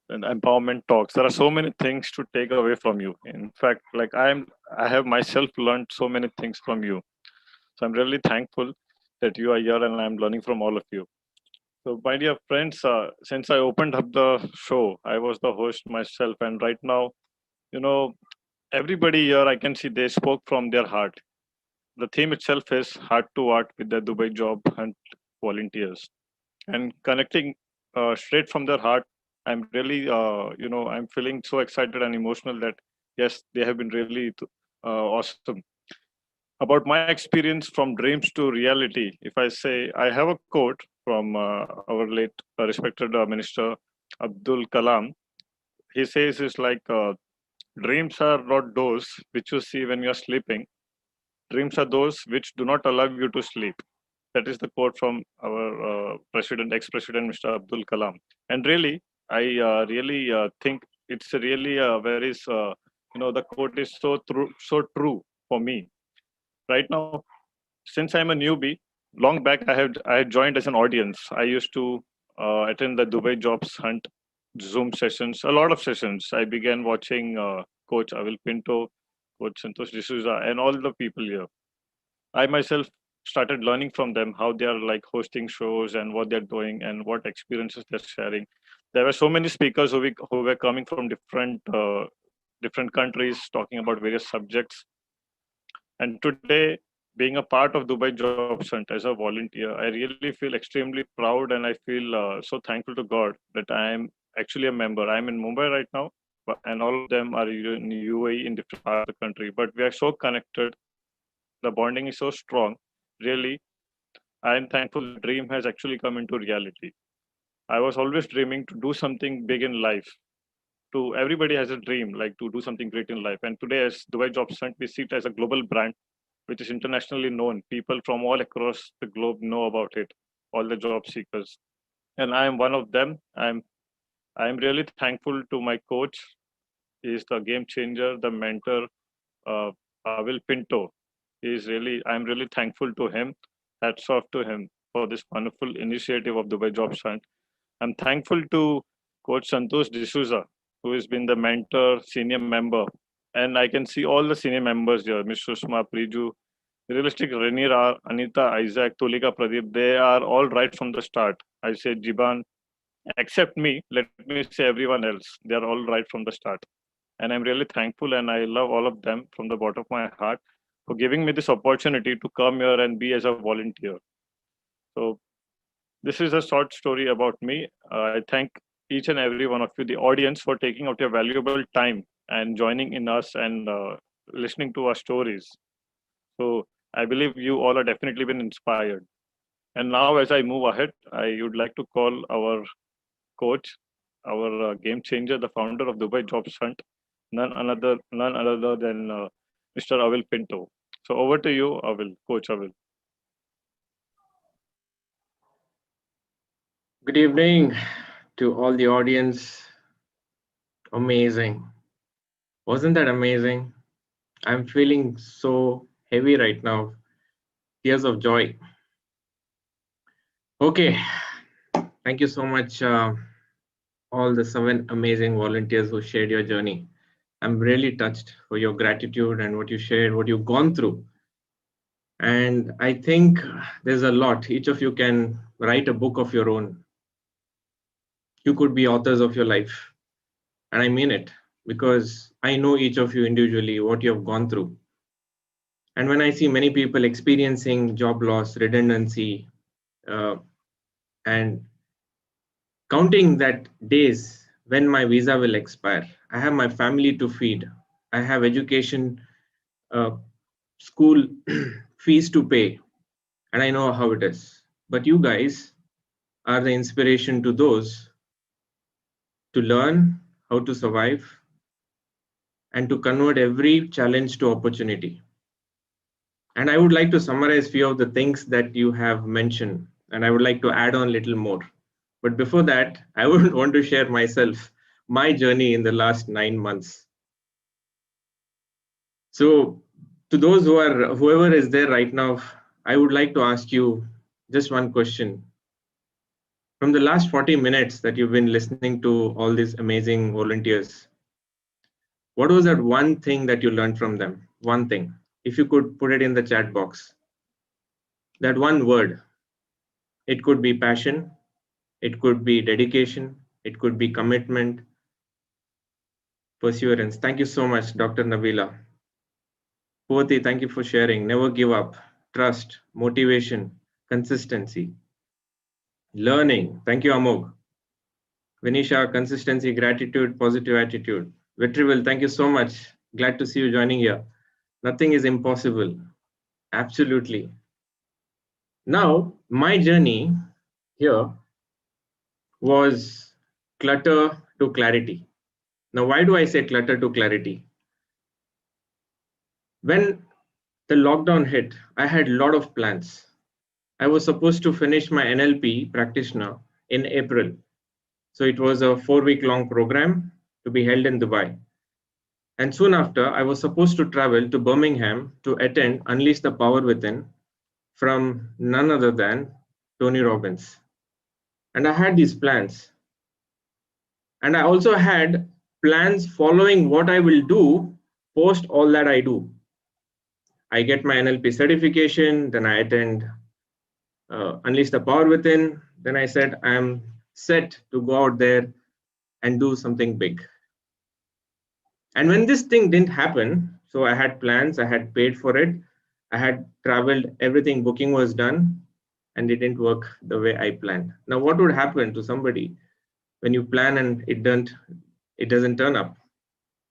and empowerment talks, there are so many things to take away from you. In fact, like I have myself learned so many things from you. So I'm really thankful that you are here and I'm learning from all of you. So, my dear friends, since I opened up the show, I was the host myself. And right now, you know, everybody here, I can see they spoke from their heart. The theme itself is heart to heart with the Dubai Job Hunt volunteers. And connecting straight from their heart, I'm really, I'm feeling so excited and emotional that, yes, they have been really awesome. About my experience from dreams to reality, if I say, I have a quote from our late respected Minister Abdul Kalam. He says it's like, dreams are not those which you see when you're sleeping. Dreams are those which do not allow you to sleep. That is the quote from our ex-president, Mr. Abdul Kalam. And really, I really think it's really a very, the quote is so true for me. Right now, since I'm a newbie, long back I had joined as an audience. I used to attend the Dubai Jobs Hunt Zoom sessions, a lot of sessions. I began watching Coach Avil Pinto, Coach Santosh D'Souza, and all the people here. I myself started learning from them how they are like hosting shows and what they're doing and what experiences they're sharing. There were so many speakers who were coming from different countries talking about various subjects. And today, being a part of Dubai Jobs Hunt as a volunteer, I really feel extremely proud and I feel so thankful to God that I am actually a member. I'm in Mumbai right now, and all of them are in UAE in different parts of the country. But we are so connected. The bonding is so strong. Really, I am thankful the dream has actually come into reality. I was always dreaming to do something big in life. To everybody has a dream, like to do something great in life. And today, as Dubai Jobs Hunt, we see it as a global brand which is internationally known. People from all across the globe know about it, all the job seekers. And I am one of them. I'm really thankful to my coach. He is the game changer, the mentor, Avil Pinto. I'm really thankful to him. Hats off to him for this wonderful initiative of Dubai Jobs Hunt. I'm thankful to Coach Santosh D'Souza, who has been the mentor, senior member. And I can see all the senior members here, Ms. Sushma Priju, realistic Renira, Anita Isaac, Tulika Pradeep, they are all right from the start. I say Jiban, except me, let me say everyone else. They are all right from the start. And I'm really thankful and I love all of them from the bottom of my heart for giving me this opportunity to come here and be as a volunteer. So this is a short story about me. I thank each and every one of you, the audience, for taking out your valuable time and joining in us and listening to our stories. So I believe you all are definitely been inspired. And now, as I move ahead, I would like to call our coach, our game changer, the founder of Dubai Jobs Hunt, none other than Mr. Avil Pinto. So over to you, Avil, Coach Avil. Good evening to all the audience. Amazing. Wasn't that amazing? I'm feeling so heavy right now. Tears of joy. Okay. Thank you so much, all the 7 amazing volunteers who shared your journey. I'm really touched for your gratitude and what you shared, what you've gone through. And I think there's a lot. Each of you can write a book of your own. You could be authors of your life. And I mean it, because I know each of you individually, what you have gone through. And when I see many people experiencing job loss, redundancy, and counting that days when my visa will expire. I have my family to feed. I have education, school fees to pay, and I know how it is. But you guys are the inspiration to those to learn how to survive and to convert every challenge to opportunity. And I would like to summarize few of the things that you have mentioned, and I would like to add on a little more. But before that, I would want to share myself, my journey in the last 9 months. So to those whoever is there right now, I would like to ask you just one question. From the last 40 minutes that you've been listening to all these amazing volunteers, what was that one thing that you learned from them? One thing. If you could put it in the chat box. That one word. It could be passion. It could be dedication. It could be commitment, perseverance. Thank you so much, Dr. Nabila. Purti, thank you for sharing. Never give up. Trust, motivation, consistency. Learning. Thank you, Amog. Vinisha, consistency, gratitude, positive attitude. Vetrival, thank you so much. Glad to see you joining here. Nothing is impossible. Absolutely. Now, my journey here was clutter to clarity. Now, why do I say clutter to clarity? When the lockdown hit, I had a lot of plans. I was supposed to finish my NLP practitioner in April. So it was a 4-week long program to be held in Dubai. And soon after, I was supposed to travel to Birmingham to attend Unleash the Power Within from none other than Tony Robbins. And I had these plans. And I also had plans following what I will do post all that I do. I get my NLP certification, then I attend Unleash the Power Within. Then I said, I'm set to go out there and do something big. And when this thing didn't happen, so I had plans, I had paid for it, I had traveled, everything, booking was done, and it didn't work the way I planned. Now, what would happen to somebody when you plan and it doesn't turn up?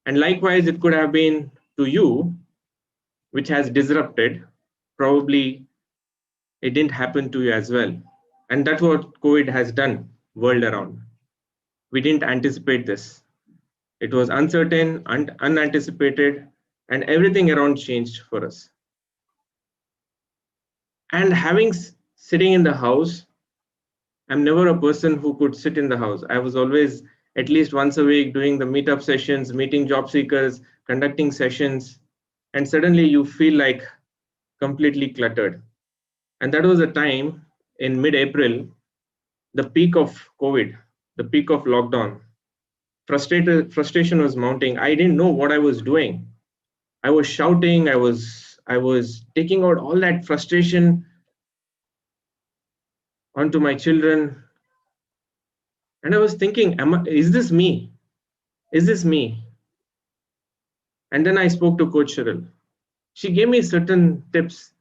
And likewise, it could have been to you, which has disrupted. Probably it didn't happen to you as well. And that's what COVID has done world around. We didn't anticipate this. It was uncertain, unanticipated, and everything around changed for us. And sitting in the house, I'm never a person who could sit in the house. I was always at least once a week doing the meetup sessions, meeting job seekers, conducting sessions, and suddenly you feel like completely cluttered. And that was a time in mid-April, the peak of COVID, the peak of lockdown. Frustration was mounting. I didn't know what I was doing. I was shouting. I was taking out all that frustration onto my children. And I was thinking, is this me? Is this me? And then I spoke to Coach Cheryl. She gave me certain tips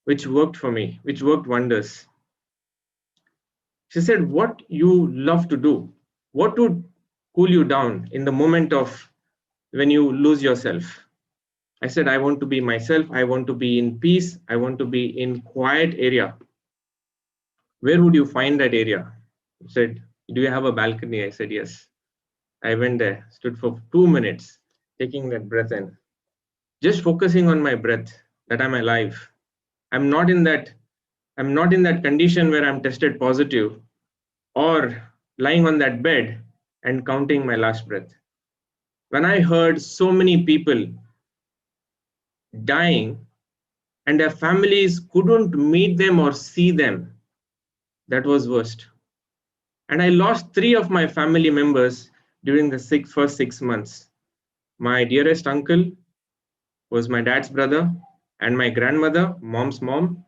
which worked for me, which worked wonders. She said, what you love to do, what would cool you down in the moment of when you lose yourself? I said, I want to be myself. I want to be in peace. I want to be in quiet area. Where would you find that area? She said, do you have a balcony? I said, yes. I went there, stood for 2 minutes, taking that breath in, just focusing on my breath, that I'm alive. I'm not in that condition where I'm tested positive or lying on that bed and counting my last breath. When I heard so many people dying and their families couldn't meet them or see them, that was worst. And I lost 3 of my family members during the first 6 months. My dearest uncle was my dad's brother, and my grandmother, mom's mom.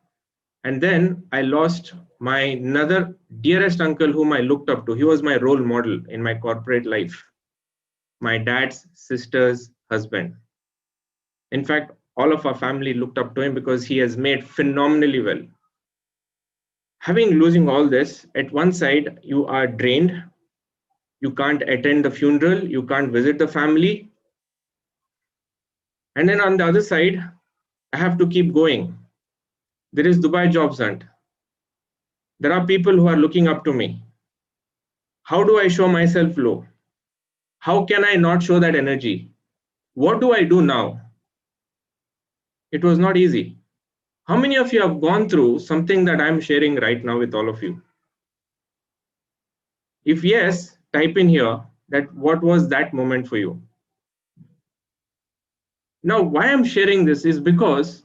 And then I lost my another dearest uncle whom I looked up to. He was my role model in my corporate life, my dad's sister's husband. In fact, all of our family looked up to him because he has made phenomenally well. Losing all this, at one side, you are drained, You can't attend the funeral. You can't visit the family. And then on the other side, I have to keep going. There is Dubai Jobs Hunt. There are people who are looking up to me. How do I show myself low? How can I not show that energy? What do I do now? It was not easy. How many of you have gone through something that I'm sharing right now with all of you? If yes, type in here that what was that moment for you? Now, why I'm sharing this is because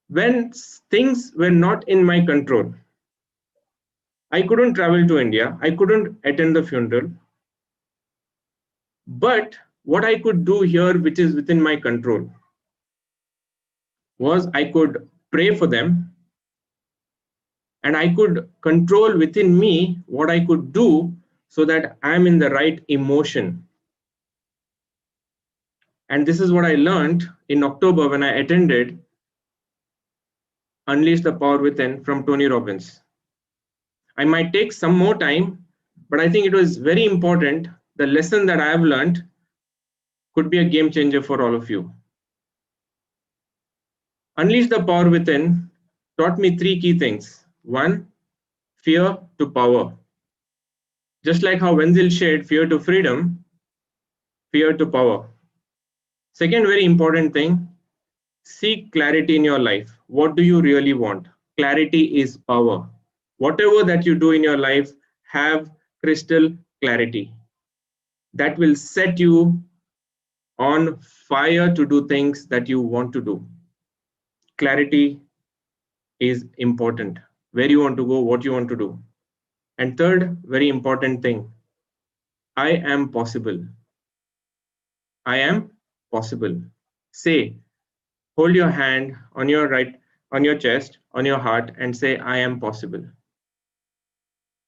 when things were not in my control, I couldn't travel to India, I couldn't attend the funeral, but what I could do here, which is within my control, was I could pray for them, and I could control within me what I could do so that I'm in the right emotion. And this is what I learned in October when I attended Unleash the Power Within from Tony Robbins. I might take some more time, but I think it was very important. The lesson that I have learned could be a game changer for all of you. Unleash the Power Within taught me 3 key things. 1, fear to power. Just like how Venzil shared fear to freedom, fear to power. Second very important thing, seek clarity in your life. What do you really want? Clarity is power. Whatever that you do in your life, have crystal clarity. That will set you on fire to do things that you want to do. Clarity is important. Where you want to go, what you want to do. And third, very important thing, I am possible. I am possible. Say, hold your hand on your right, on your chest, on your heart, and say, I am possible.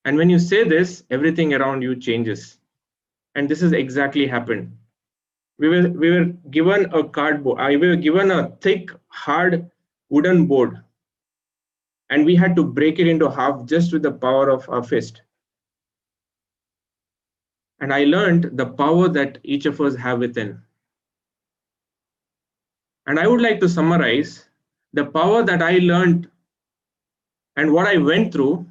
And when you say this, everything around you changes. And this is exactly happened. We were given a cardboard, we were given a thick, hard wooden board, and we had to break it into half just with the power of our fist. And I learned the power that each of us have within. And I would like to summarize the power that I learned and what I went through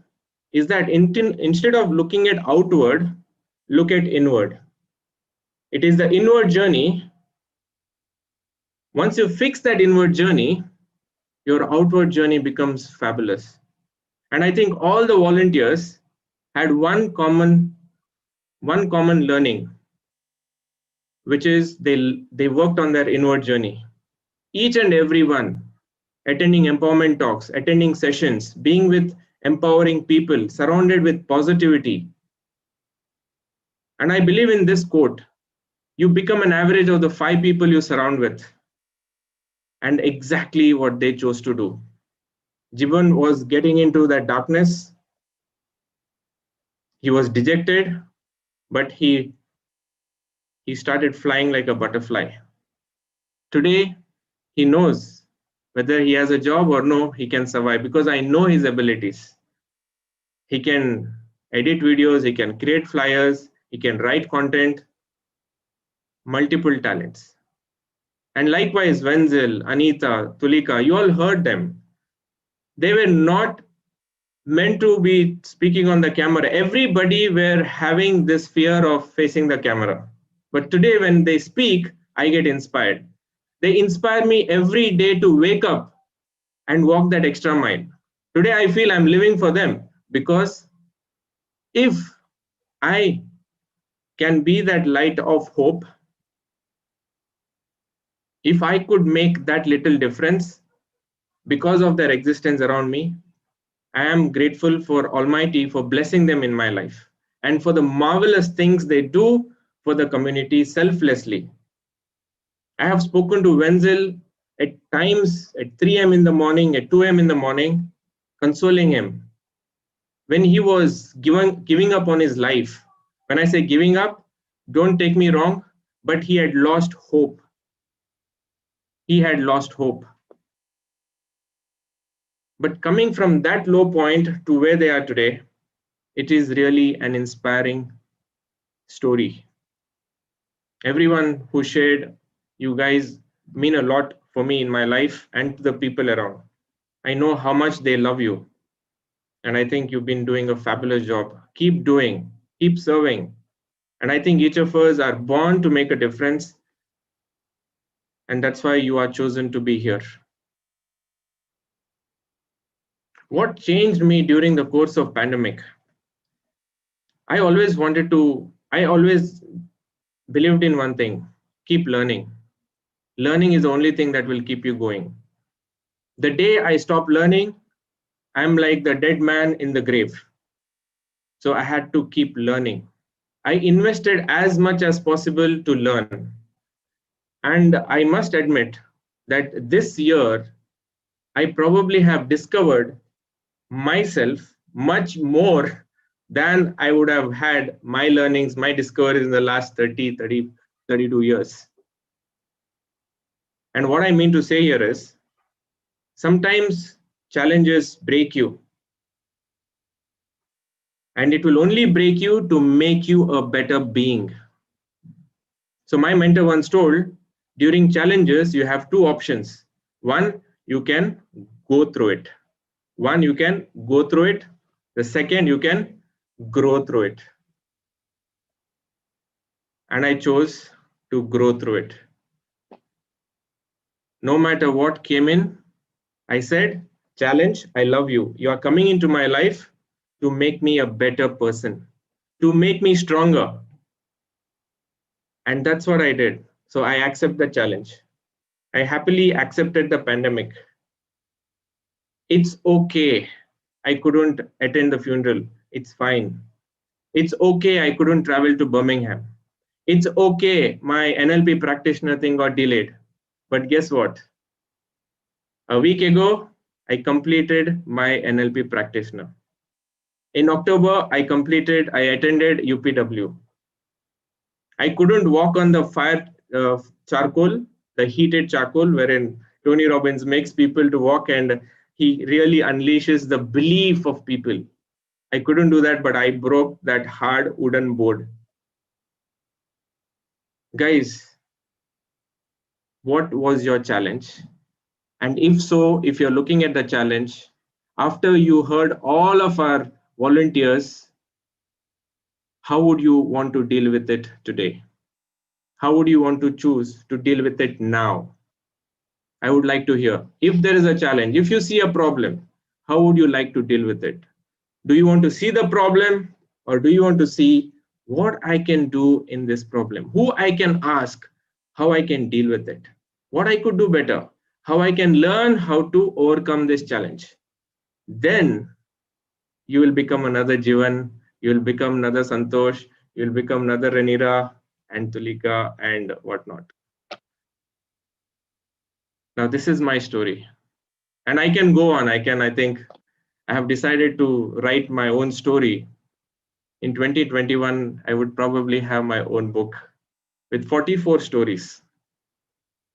is that instead of looking at outward, look at inward. It is the inward journey. Once you fix that inward journey, your outward journey becomes fabulous. And I think all the volunteers had one common learning, which is they worked on their inward journey. Each and every one, attending empowerment talks, attending sessions, being with empowering people, surrounded with positivity. And I believe in this quote, you become an average of the 5 people you surround with. And exactly what they chose to do. Jiban was getting into that darkness. He was dejected, but he started flying like a butterfly. Today, he knows whether he has a job or no, he can survive because I know his abilities. He can edit videos, he can create flyers, he can write content, multiple talents. And likewise, Venzil, Anita, Tulika, you all heard them. They were not meant to be speaking on the camera. Everybody were having this fear of facing the camera. But today when they speak, I get inspired. They inspire me every day to wake up and walk that extra mile. Today I feel I'm living for them because if I can be that light of hope, if I could make that little difference because of their existence around me, I am grateful for Almighty for blessing them in my life and for the marvelous things they do for the community selflessly. I have spoken to Venzil at times at 3 a.m. in the morning, at 2 a.m. in the morning, consoling him. When he was giving up on his life, when I say giving up, don't take me wrong, but he had lost hope. He had lost hope. But coming from that low point to where they are today, It is really an inspiring story. Everyone who shared, you guys mean a lot for me in my life and to the people around. I know how much they love you. And I think you've been doing a fabulous job. Keep doing, keep serving. And I think each of us are born to make a difference. And that's why you are chosen to be here. What changed me during the course of pandemic? I always believed in one thing: keep learning. Learning is the only thing that will keep you going. The day I stopped learning, I'm like the dead man in the grave. So I had to keep learning. I invested as much as possible to learn. And I must admit that this year, I probably have discovered myself much more than I would have had my learnings, my discoveries in the last 32 years. And what I mean to say here is, sometimes challenges break you. And it will only break you to make you a better being. So my mentor once told, during challenges, you have two options. One, you can go through it. The second, you can grow through it. And I chose to grow through it. No matter what came in, I said, challenge, I love you. You are coming into my life to make me a better person, to make me stronger. And that's what I did. So I accept the challenge. I happily accepted the pandemic. It's okay. I couldn't attend the funeral. It's fine. It's okay. I couldn't travel to Birmingham. It's okay. My NLP practitioner thing got delayed. But guess what? A week ago, I completed my NLP practitioner. In October, I attended UPW. I couldn't walk on the fire charcoal, the heated charcoal, wherein Tony Robbins makes people to walk and he really unleashes the belief of people. I couldn't do that, but I broke that hard wooden board. Guys, what was your challenge? And if so, if you're looking at the challenge, after you heard all of our volunteers, how would you want to deal with it today? How would you want to choose to deal with it now? I would like to hear. If there is a challenge, if you see a problem, how would you like to deal with it? Do you want to see the problem, or do you want to see what I can do in this problem? Who I can ask, how I can deal with it? What I could do better? How I can learn how to overcome this challenge? Then you will become another Jiban, you will become another Santosh, you will become another Renira and Tulika and whatnot. Now this is my story. And I can go on. I think I have decided to write my own story. In 2021, I would probably have my own book with 44 stories.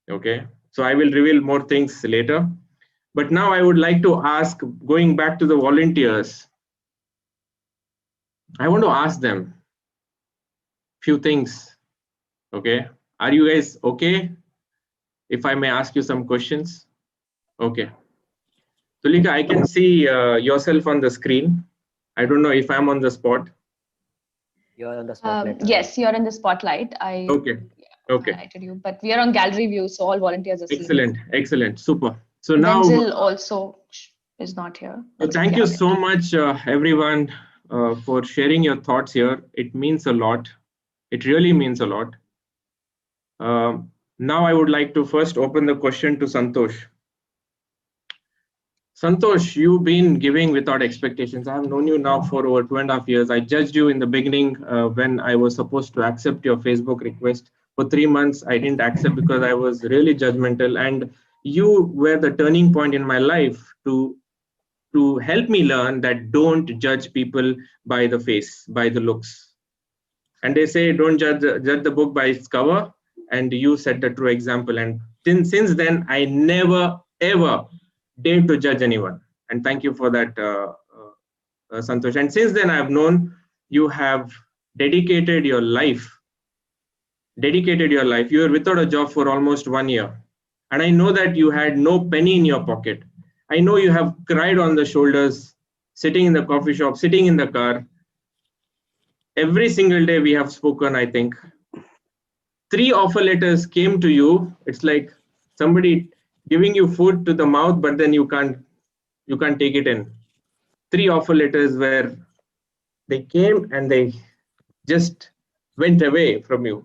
Okay, so I will reveal more things later. But now I would like to ask, going back to the volunteers, I want to ask them a few things. Okay, are you guys okay? If I may ask you some questions. Okay. Tulika, I can see yourself on the screen. I don't know if I'm on the spot. You're on the spotlight. Yes, you're in the spotlight. Okay. Highlighted you, but we are on gallery view, so all volunteers are excellent. seen. Excellent. Super. So now Venzil also is not here. So thank you so much, everyone, for sharing your thoughts here. It means a lot. It really means a lot. Now I would like to first open the question to Santosh. Santosh, you've been giving without expectations. I have known you now for over 2.5 years. I judged you in the beginning when I was supposed to accept your Facebook request. For 3 months, I didn't accept because I was really judgmental. And you were the turning point in my life to help me learn that don't judge people by the face, by the looks. And they say don't judge the book by its cover. And you set the true example. And since then, I never, ever dare to judge anyone. And thank you for that Santosh. And since then, I've known you have dedicated your life. You were without a job for almost 1 year. And I know that you had no penny in your pocket. I know you have cried on the shoulders, sitting in the coffee shop, sitting in the car. Every single day we have spoken, I think. 3 offer letters came to you. It's like somebody giving you food to the mouth, but then you can't take it in. 3 offer letters where they came and they just went away from you.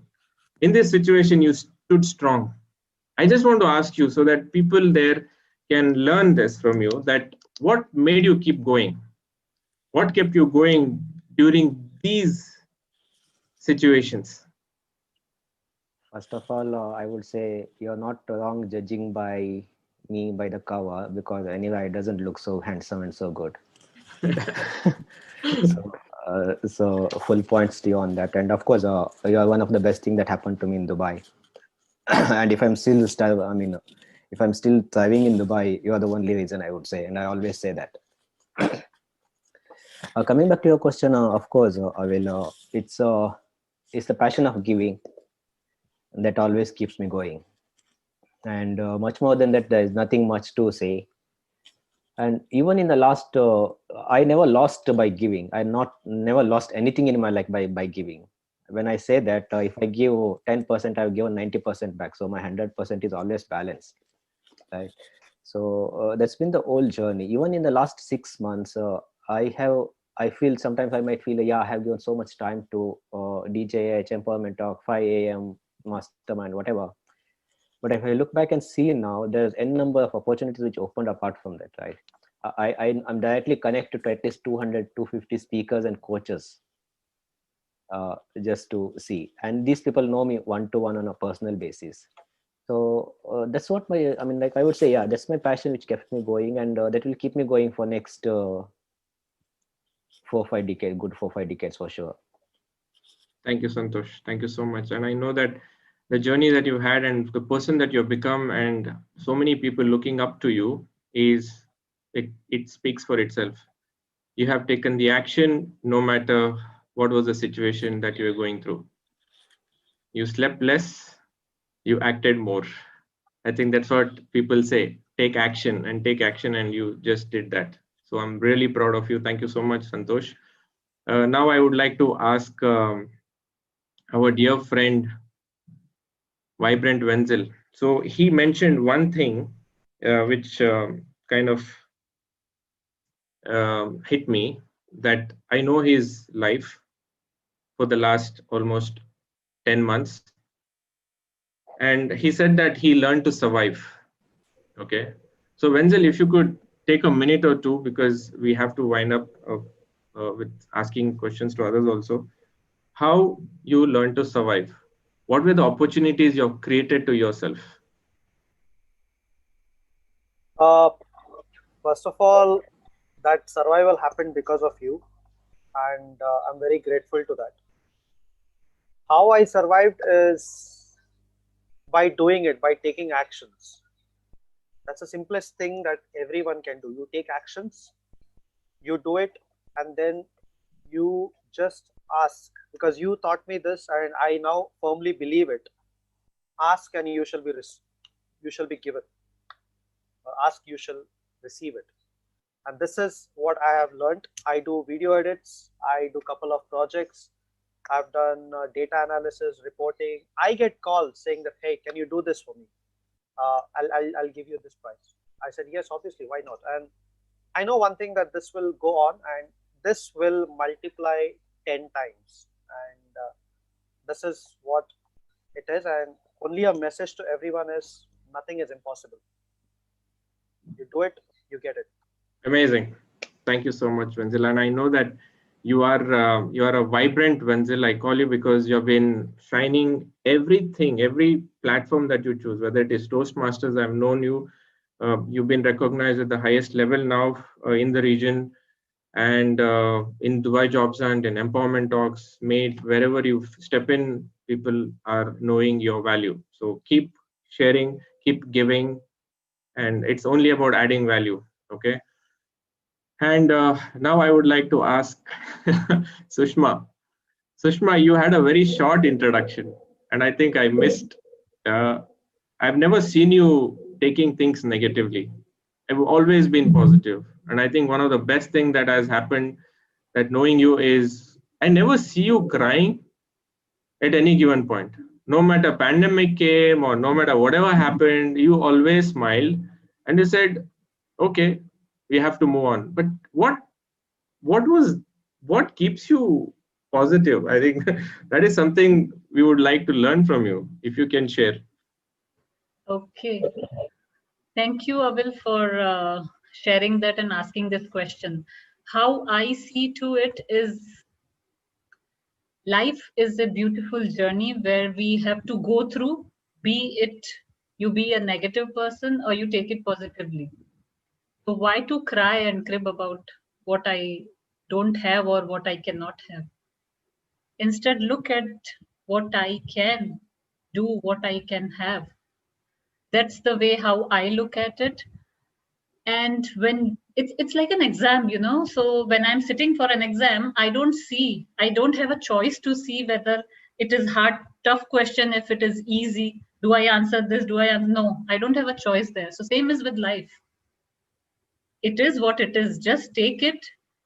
In this situation, you stood strong. I just want to ask you, so that people there can learn this from you, that what made you keep going? What kept you going during these situations? First of all, I would say you're not wrong judging by me by the cover, because anyway, it doesn't look so handsome and so good. So full points to you on that. And of course, you are one of the best things that happened to me in Dubai. And if I'm still thriving in Dubai, you are the only reason, I would say, and I always say that. Coming back to your question, of course, Avil, it's the passion of giving that always keeps me going. And much more than that, there is nothing much to say. And even in the last, I never lost by giving. Never lost anything in my life by giving. When I say that, if I give 10%, I've given 90% back. So my 100% is always balanced, right? So that's been the whole journey. Even in the last 6 months, I feel sometimes I might feel, I have given so much time to DJH, Empowerment Talk, 5 a.m., Mastermind, whatever. But if I look back and see now, there's n number of opportunities which opened apart from that, right? I'm directly connected to at least 200, 250 speakers and coaches just to see. And these people know me one-to-one on a personal basis. So that's what I would say, that's my passion which kept me going, and that will keep me going for next 4 or 5 decades, good 4 or 5 decades for sure. Thank you, Santosh. Thank you so much. And I know that the journey that you had and the person that you've become, and so many people looking up to you, it speaks for itself. You have taken the action no matter what was the situation that you were going through. You slept less, you acted more. I think that's what people say, take action, and you just did that. So I'm really proud of you. Thank you so much, Santosh. Now I would like to ask our dear friend, Vibrant Venzil. So he mentioned one thing which kind of hit me, that I know his life for the last almost 10 months. And he said that he learned to survive. Okay. So Venzil, if you could take a minute or two, because we have to wind up with asking questions to others also. How you learned to survive? What were the opportunities you've created to yourself? First of all, that survival happened because of you, and I'm very grateful to that. How I survived is by doing it, by taking actions. That's the simplest thing that everyone can do. You take actions, you do it, and then you just ask, because you taught me this and I now firmly believe it. Ask and you shall be given. Ask, you shall receive it. And this is what I have learned. I do video edits, I do a couple of projects, I've done data analysis, reporting. I get calls saying that, hey, can you do this for me? I'll give you this price. I said, yes, obviously, why not? And I know one thing, that this will go on and this will multiply 10 times. And this is what it is. And only a message to everyone is, nothing is impossible. You do it, you get it. Amazing. Thank you so much, Venzil. And I know that you are a vibrant Venzil. I call you because you've been shining everything, every platform that you choose, whether it is Toastmasters. I've known you. You've been recognized at the highest level now in the region, and in Dubai Jobs Hunt and Empowerment Talks, made wherever you step in, people are knowing your value. So keep sharing, keep giving, and it's only about adding value. Okay. And now I would like to ask Sushma. Sushma, you had a very short introduction, and I think I missed. I've never seen you taking things negatively. I've always been positive, and I think one of the best thing that has happened, that knowing you, is I never see you crying at any given point. No matter pandemic came or no matter whatever happened, you always smiled and you said, "Okay, we have to move on." But what was what keeps you positive? I think that is something we would like to learn from you, if you can share. Okay. Thank you, Avil, for sharing that and asking this question. How I see to it is life is a beautiful journey where we have to go through, be it you be a negative person or you take it positively. So why to cry and crib about what I don't have or what I cannot have? Instead, look at what I can do, what I can have. That's the way how I look at it. And when it's like an exam, you know, so when I'm sitting for an exam, I don't have a choice to see whether it is hard, tough question, if it is easy, do I answer this, no, I don't have a choice there. So same is with life. It is what it is. Just take it.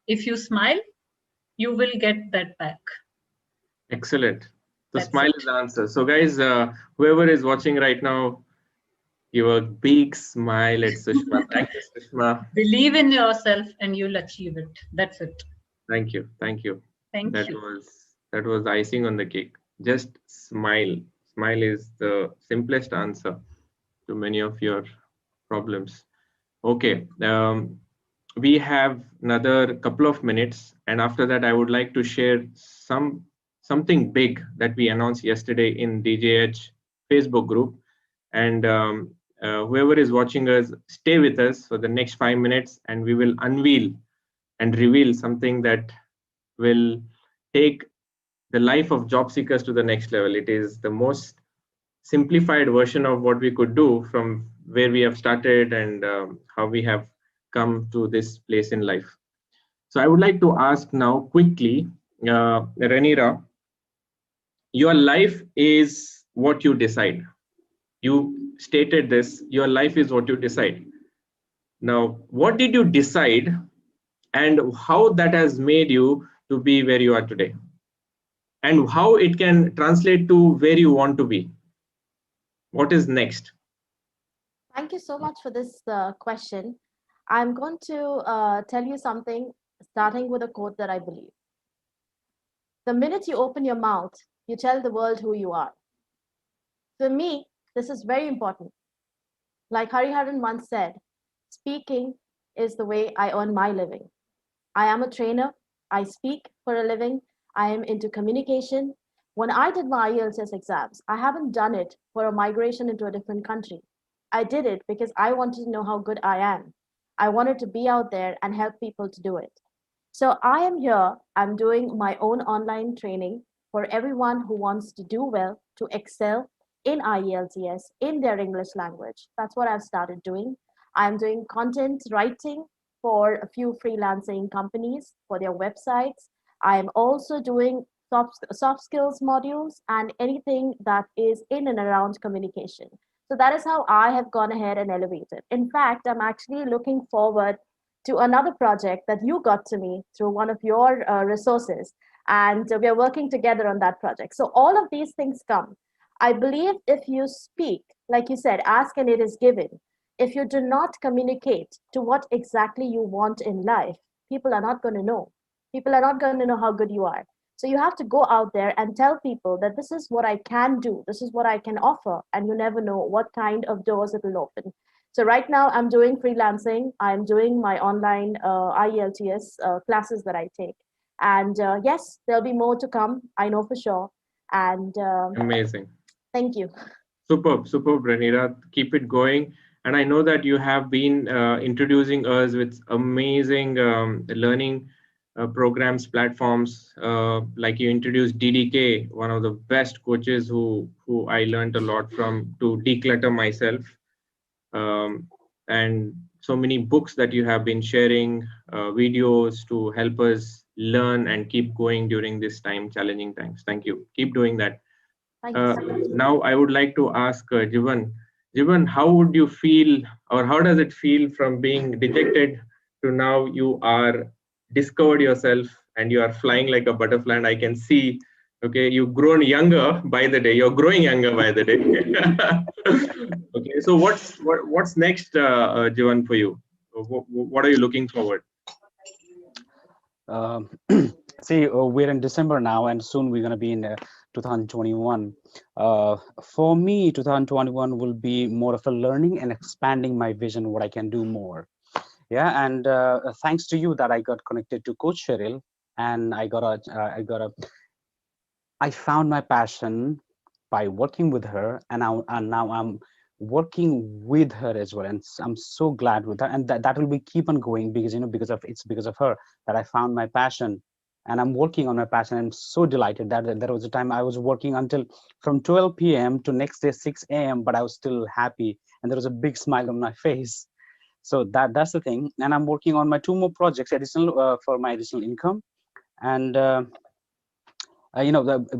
If you smile, you will get that back. Excellent. The That's smile it. is the answer. So guys, whoever is watching right now, give a big smile at Sushma. Thank you, Sushma. Believe in yourself and you'll achieve it. That's it. Thank you. Thank you. Thank That you. was icing on the cake. Just smile. Smile is the simplest answer to many of your problems. Okay. We have another couple of minutes, and after that, I would like to share something big that we announced yesterday in DJH Facebook group. And whoever is watching us, stay with us for the next 5 minutes, and we will unveil and reveal something that will take the life of job seekers to the next level. It is the most simplified version of what we could do from where we have started and how we have come to this place in life. So I would like to ask now quickly, Renira, your life is what you decide. You stated this, your life is what you decide. Now, what did you decide and how that has made you to be where you are today? And how it can translate to where you want to be? What is next? Thank you so much for this question. I'm going to tell you something starting with a quote that I believe. The minute you open your mouth, you tell the world who you are. For me, this is very important. Like Hariharan once said, speaking is the way I earn my living. I am a trainer. I speak for a living. I am into communication. When I did my IELTS exams, I haven't done it for a migration into a different country. I did it because I wanted to know how good I am. I wanted to be out there and help people to do it. So I am here. I'm doing my own online training for everyone who wants to do well, to excel in IELTS, in their English language. That's what I've started doing. I'm doing content writing for a few freelancing companies for their websites. I'm also doing soft skills modules and anything that is in and around communication. So that is how I have gone ahead and elevated. In fact, I'm actually looking forward to another project that you got to me through one of your resources. And we are working together on that project. So all of these things come. I believe if you speak, like you said, ask and it is given. If you do not communicate to what exactly you want in life, people are not going to know. People are not going to know how good you are. So you have to go out there and tell people that this is what I can do, this is what I can offer, and you never know what kind of doors it will open. So right now I'm doing freelancing. I'm doing my online IELTS classes that I take. And yes, there'll be more to come. I know for sure. And Amazing. Thank you. Superb, Renira. Keep it going. And I know that you have been introducing us with amazing learning programs, platforms. Like you introduced DDK, one of the best coaches who I learned a lot from to declutter myself. And so many books that you have been sharing, videos to help us learn and keep going during this time, challenging times. Thank you. Keep doing that. Thank you so much. Now I would like to ask Jiban. Jiban, how would you feel, or how does it feel from being dejected to now you are discovered yourself and you are flying like a butterfly, and I can see, okay, you've grown younger by the day. You're growing younger by the day. Okay, so what's next, Jiban, for you? What are you looking forward? See, we're in December now, and soon we're going to be in 2021. For me, 2021 will be more of a learning and expanding my vision, what I can do more. Yeah, and thanks to you that I got connected to Coach Cheryl, and I found my passion by working with her, and now I'm working with her as well, and I'm so glad with her, and that will be keep on going, because because of her that I found my passion, and I'm working on my passion. I'm so delighted that there was a time I was working until from 12 p.m. to next day 6 a.m., but I was still happy, and there was a big smile on my face. So that's the thing, and I'm working on my 2 more projects additional for my additional income, and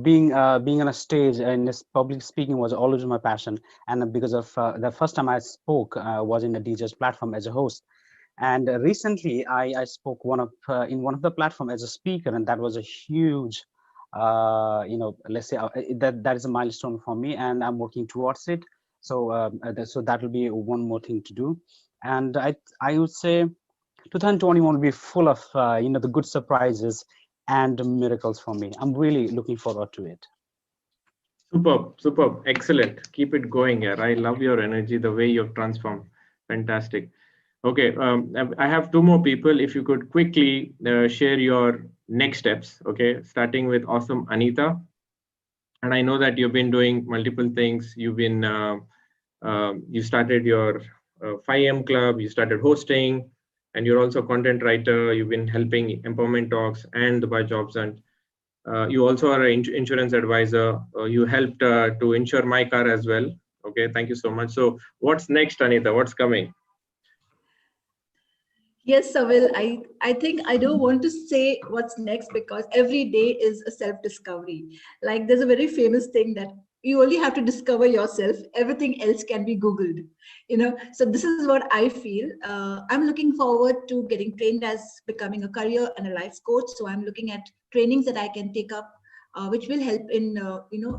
being on a stage and this public speaking was always my passion, and because of the first time I spoke was in the DJ's platform as a host, and recently I spoke in one of the platform as a speaker, and that was a huge let's say that is a milestone for me, and I'm working towards it. So so that will be one more thing to do, and I would say 2021 will be full of the good surprises and miracles for me. I'm really looking forward to it. Superb, excellent. Keep it going here. I love your energy, the way you've transformed. Fantastic. Okay, I have 2 more people. If you could quickly share your next steps. Okay, starting with awesome Anita. And I know that you've been doing multiple things. You've been you started your 5am club. You started hosting. And you're also a content writer. You've been helping Empowerment Talks and Dubai Jobs Hunt. You also are an insurance advisor. You helped to insure my car as well. Okay, thank you so much. So what's next, Anita? What's coming? Yes, Avil, I think I don't want to say what's next, because every day is a self-discovery. Like, there's a very famous thing that you only have to discover yourself. Everything else can be Googled, So this is what I feel. I'm looking forward to getting trained as becoming a career and a life coach. So I'm looking at trainings that I can take up, which will help in,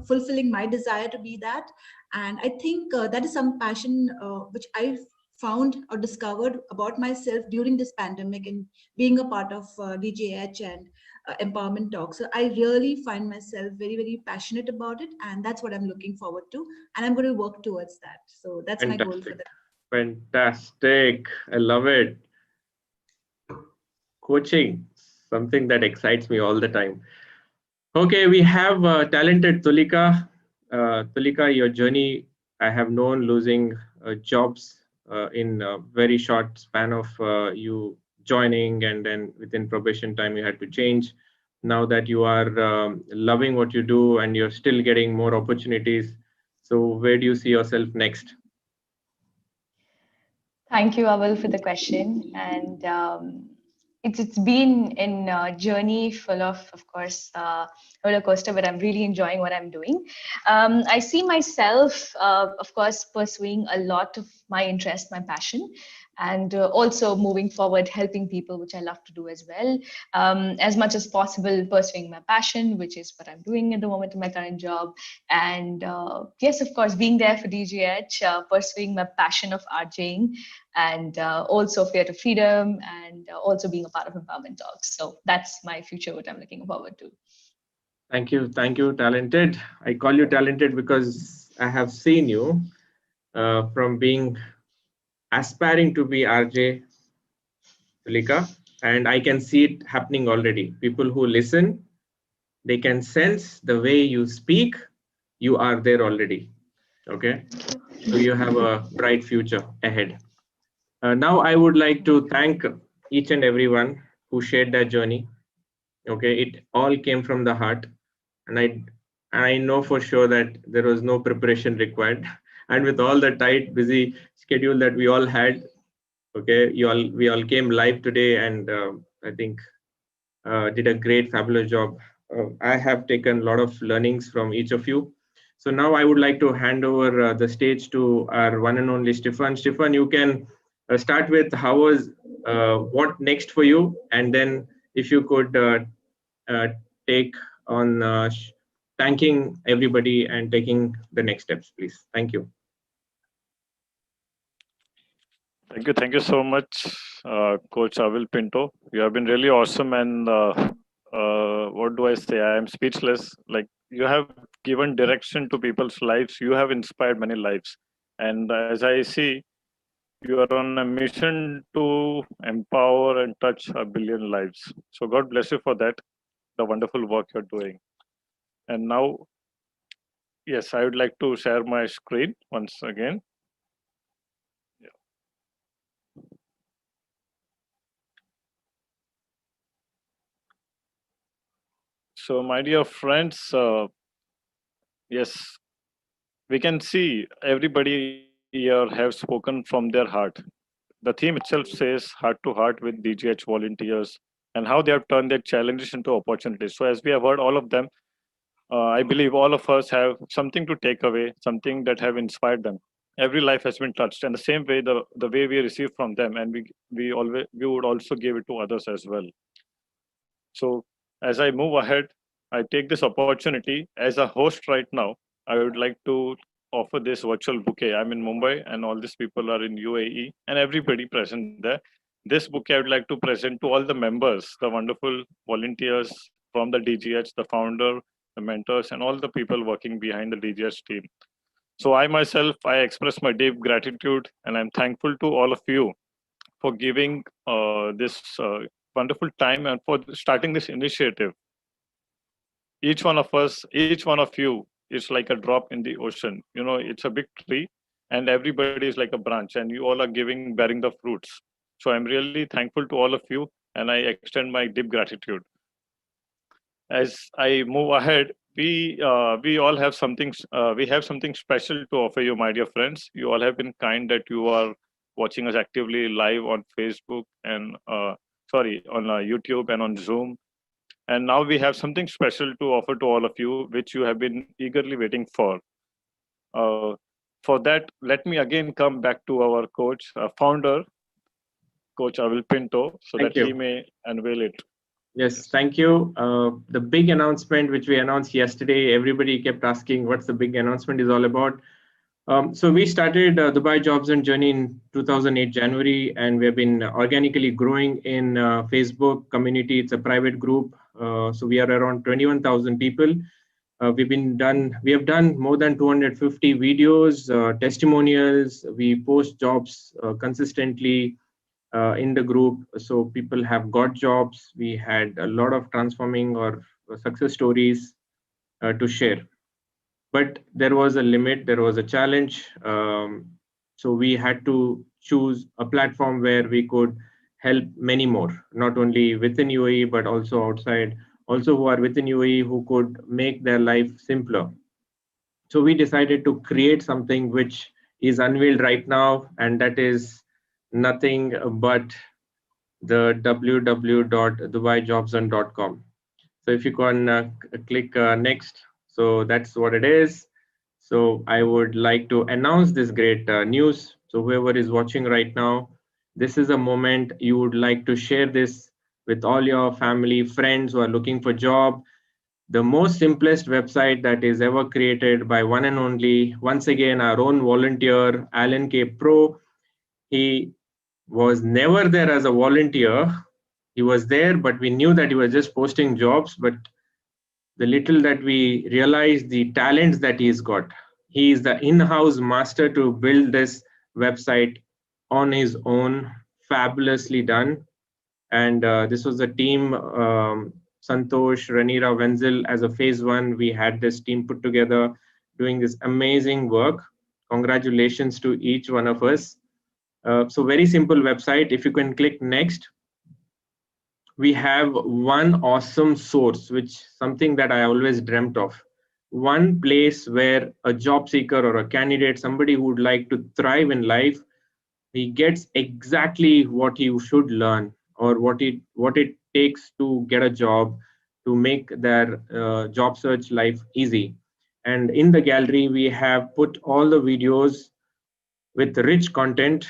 fulfilling my desire to be that. And I think that is some passion which I've found or discovered about myself during this pandemic and being a part of DJH and Empowerment Talk. So I really find myself very, very passionate about it, and that's what I'm looking forward to, and I'm going to work towards that. So that's my goal for that. Fantastic. I love it. Coaching, something that excites me all the time. Okay, we have talented Tulika. Tulika, your journey, I have known losing jobs in a very short span of you joining, and then within probation time you had to change. Now that you are loving what you do and you're still getting more opportunities, so where do you see yourself next? Thank you, Avil, for the question. And it's been in a journey full of course, roller coaster, but I'm really enjoying what I'm doing. I see myself, of course, pursuing a lot of my interest, my passion, and also moving forward, helping people, which I love to do as well. As much as possible, pursuing my passion, which is what I'm doing at the moment in my current job. And yes, of course, being there for DGH, pursuing my passion of RJing, and also Fear to Freedom, and also being a part of Empowerment Talks. So that's my future, what I'm looking forward to. Thank you, talented. I call you talented because I have seen you from being aspiring to be RJ, Tulika, and I can see it happening already. People who listen, they can sense the way you speak, you are there already. Okay, so you have a bright future ahead. Now I would like to thank each and everyone who shared their journey. Okay, it all came from the heart, and I know for sure that there was no preparation required. And with all the tight, busy schedule that we all had, Okay, we all came live today, and I think did a great, fabulous job. I have taken a lot of learnings from each of you. So now I would like to hand over the stage to our one and only Stephan. Stephan, you can start with how was what next for you, and then if you could take on thanking everybody and taking the next steps, please. Thank you. Thank you so much, Coach Avil Pinto. You have been really awesome, and what do I say? I am speechless. Like, you have given direction to people's lives. You have inspired many lives, and as I see, you are on a mission to empower and touch a billion lives. So God bless you for that, the wonderful work you're doing. And now, yes, I would like to share my screen once again. So, my dear friends, yes, we can see everybody here have spoken from their heart. The theme itself says heart to heart with DGH volunteers and how they have turned their challenges into opportunities. So, as we have heard all of them, I believe all of us have something to take away, something that have inspired them. Every life has been touched, and the same way, the way we receive from them, and we would also give it to others as well. So as I move ahead, I take this opportunity as a host right now. I would like to offer this virtual bouquet. I'm in Mumbai, and all these people are in UAE, and everybody present there. This bouquet I would like to present to all the members, the wonderful volunteers from the DGH, the founder, the mentors, and all the people working behind the DGH team. So I myself, I express my deep gratitude, and I'm thankful to all of you for giving this wonderful time and for starting this initiative. Each one of us, each one of you is like a drop in the ocean. You know, it's a big tree, and everybody is like a branch, and you all are bearing the fruits. So I'm really thankful to all of you, and I extend my deep gratitude. As I move ahead, we all have something. We have something special to offer you, my dear friends. You all have been kind that you are watching us actively live on Facebook and on YouTube and on Zoom. And now we have something special to offer to all of you, which you have been eagerly waiting for. For that, let me again come back to our coach, founder, Coach Avil Pinto, so Thank that you. he may unveil it. Yes, thank you. The big announcement which we announced yesterday, everybody kept asking what's the big announcement is all about. So we started Dubai Jobs and Journey in 2008 January, and we have been organically growing in Facebook community. It's a private group. So we are around 21,000 people. We have done more than 250 videos, testimonials. We post jobs consistently in the group, so people have got jobs. We had a lot of transforming or success stories to share, but there was a limit, there was a challenge. So we had to choose a platform where we could help many more, not only within UAE but also outside, also who are within UAE, who could make their life simpler. So we decided to create something which is unveiled right now, and that is nothing but the www.dubaijobsand.com. So if you can click next, so that's what it is. So I would like to announce this great news. So whoever is watching right now, this is a moment you would like to share this with all your family, friends who are looking for job. The most simplest website that is ever created by one and only, once again, our own volunteer, Alan K. Pro. He was never there as a volunteer. He was there, but we knew that he was just posting jobs. But the little that we realized, the talents that he's got, he is the in-house master to build this website on his own, fabulously done. And this was a team, Santosh, Renira, Venzil, as a phase one. We had this team put together doing this amazing work. Congratulations to each one of us. So very simple website. If you can click next, we have one awesome source, which something that I always dreamt of. One place where a job seeker or a candidate, somebody who would like to thrive in life, he gets exactly what he should learn, or what it takes to get a job, to make their job search life easy. And in the gallery, we have put all the videos with rich content,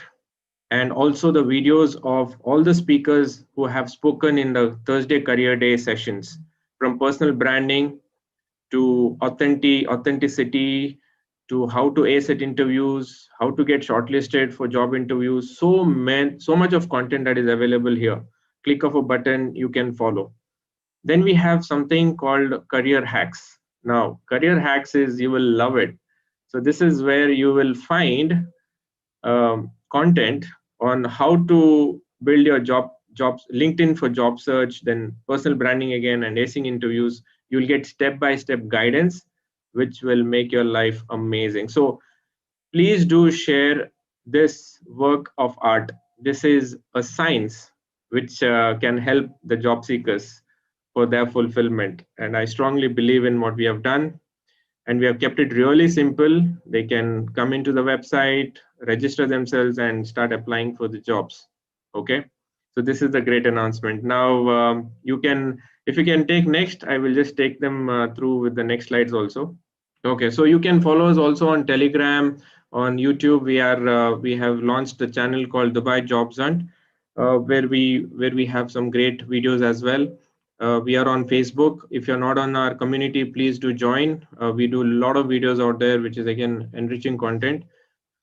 and also the videos of all the speakers who have spoken in the Thursday Career Day sessions, from personal branding to authenticity, to how to ace at interviews, how to get shortlisted for job interviews. So much of content that is available here. Click of a button, you can follow. Then we have something called career hacks. Now, career hacks is, you will love it. So this is where you will find content on how to build your jobs, LinkedIn for job search, then personal branding again, and acing interviews. You'll get step-by-step guidance, which will make your life amazing. So please do share this work of art. This is a science which can help the job seekers for their fulfillment. And I strongly believe in what we have done. And we have kept it really simple. They can come into the website, register themselves, and start applying for the jobs. Okay. So this is the great announcement. Now you can, if you can take next, I will just take them through with the next slides also. Okay. So you can follow us also on Telegram, on YouTube. We have launched a channel called Dubai Jobs Hunt, where we have some great videos as well. We are on Facebook. If you're not on our community, please do join. We do a lot of videos out there, which is again enriching content.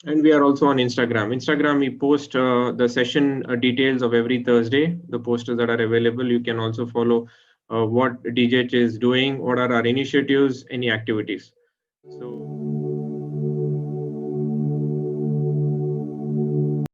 And we are also on Instagram. Instagram, we post the session details of every Thursday, the posters that are available. You can also follow what DJH is doing, what are our initiatives, any activities. So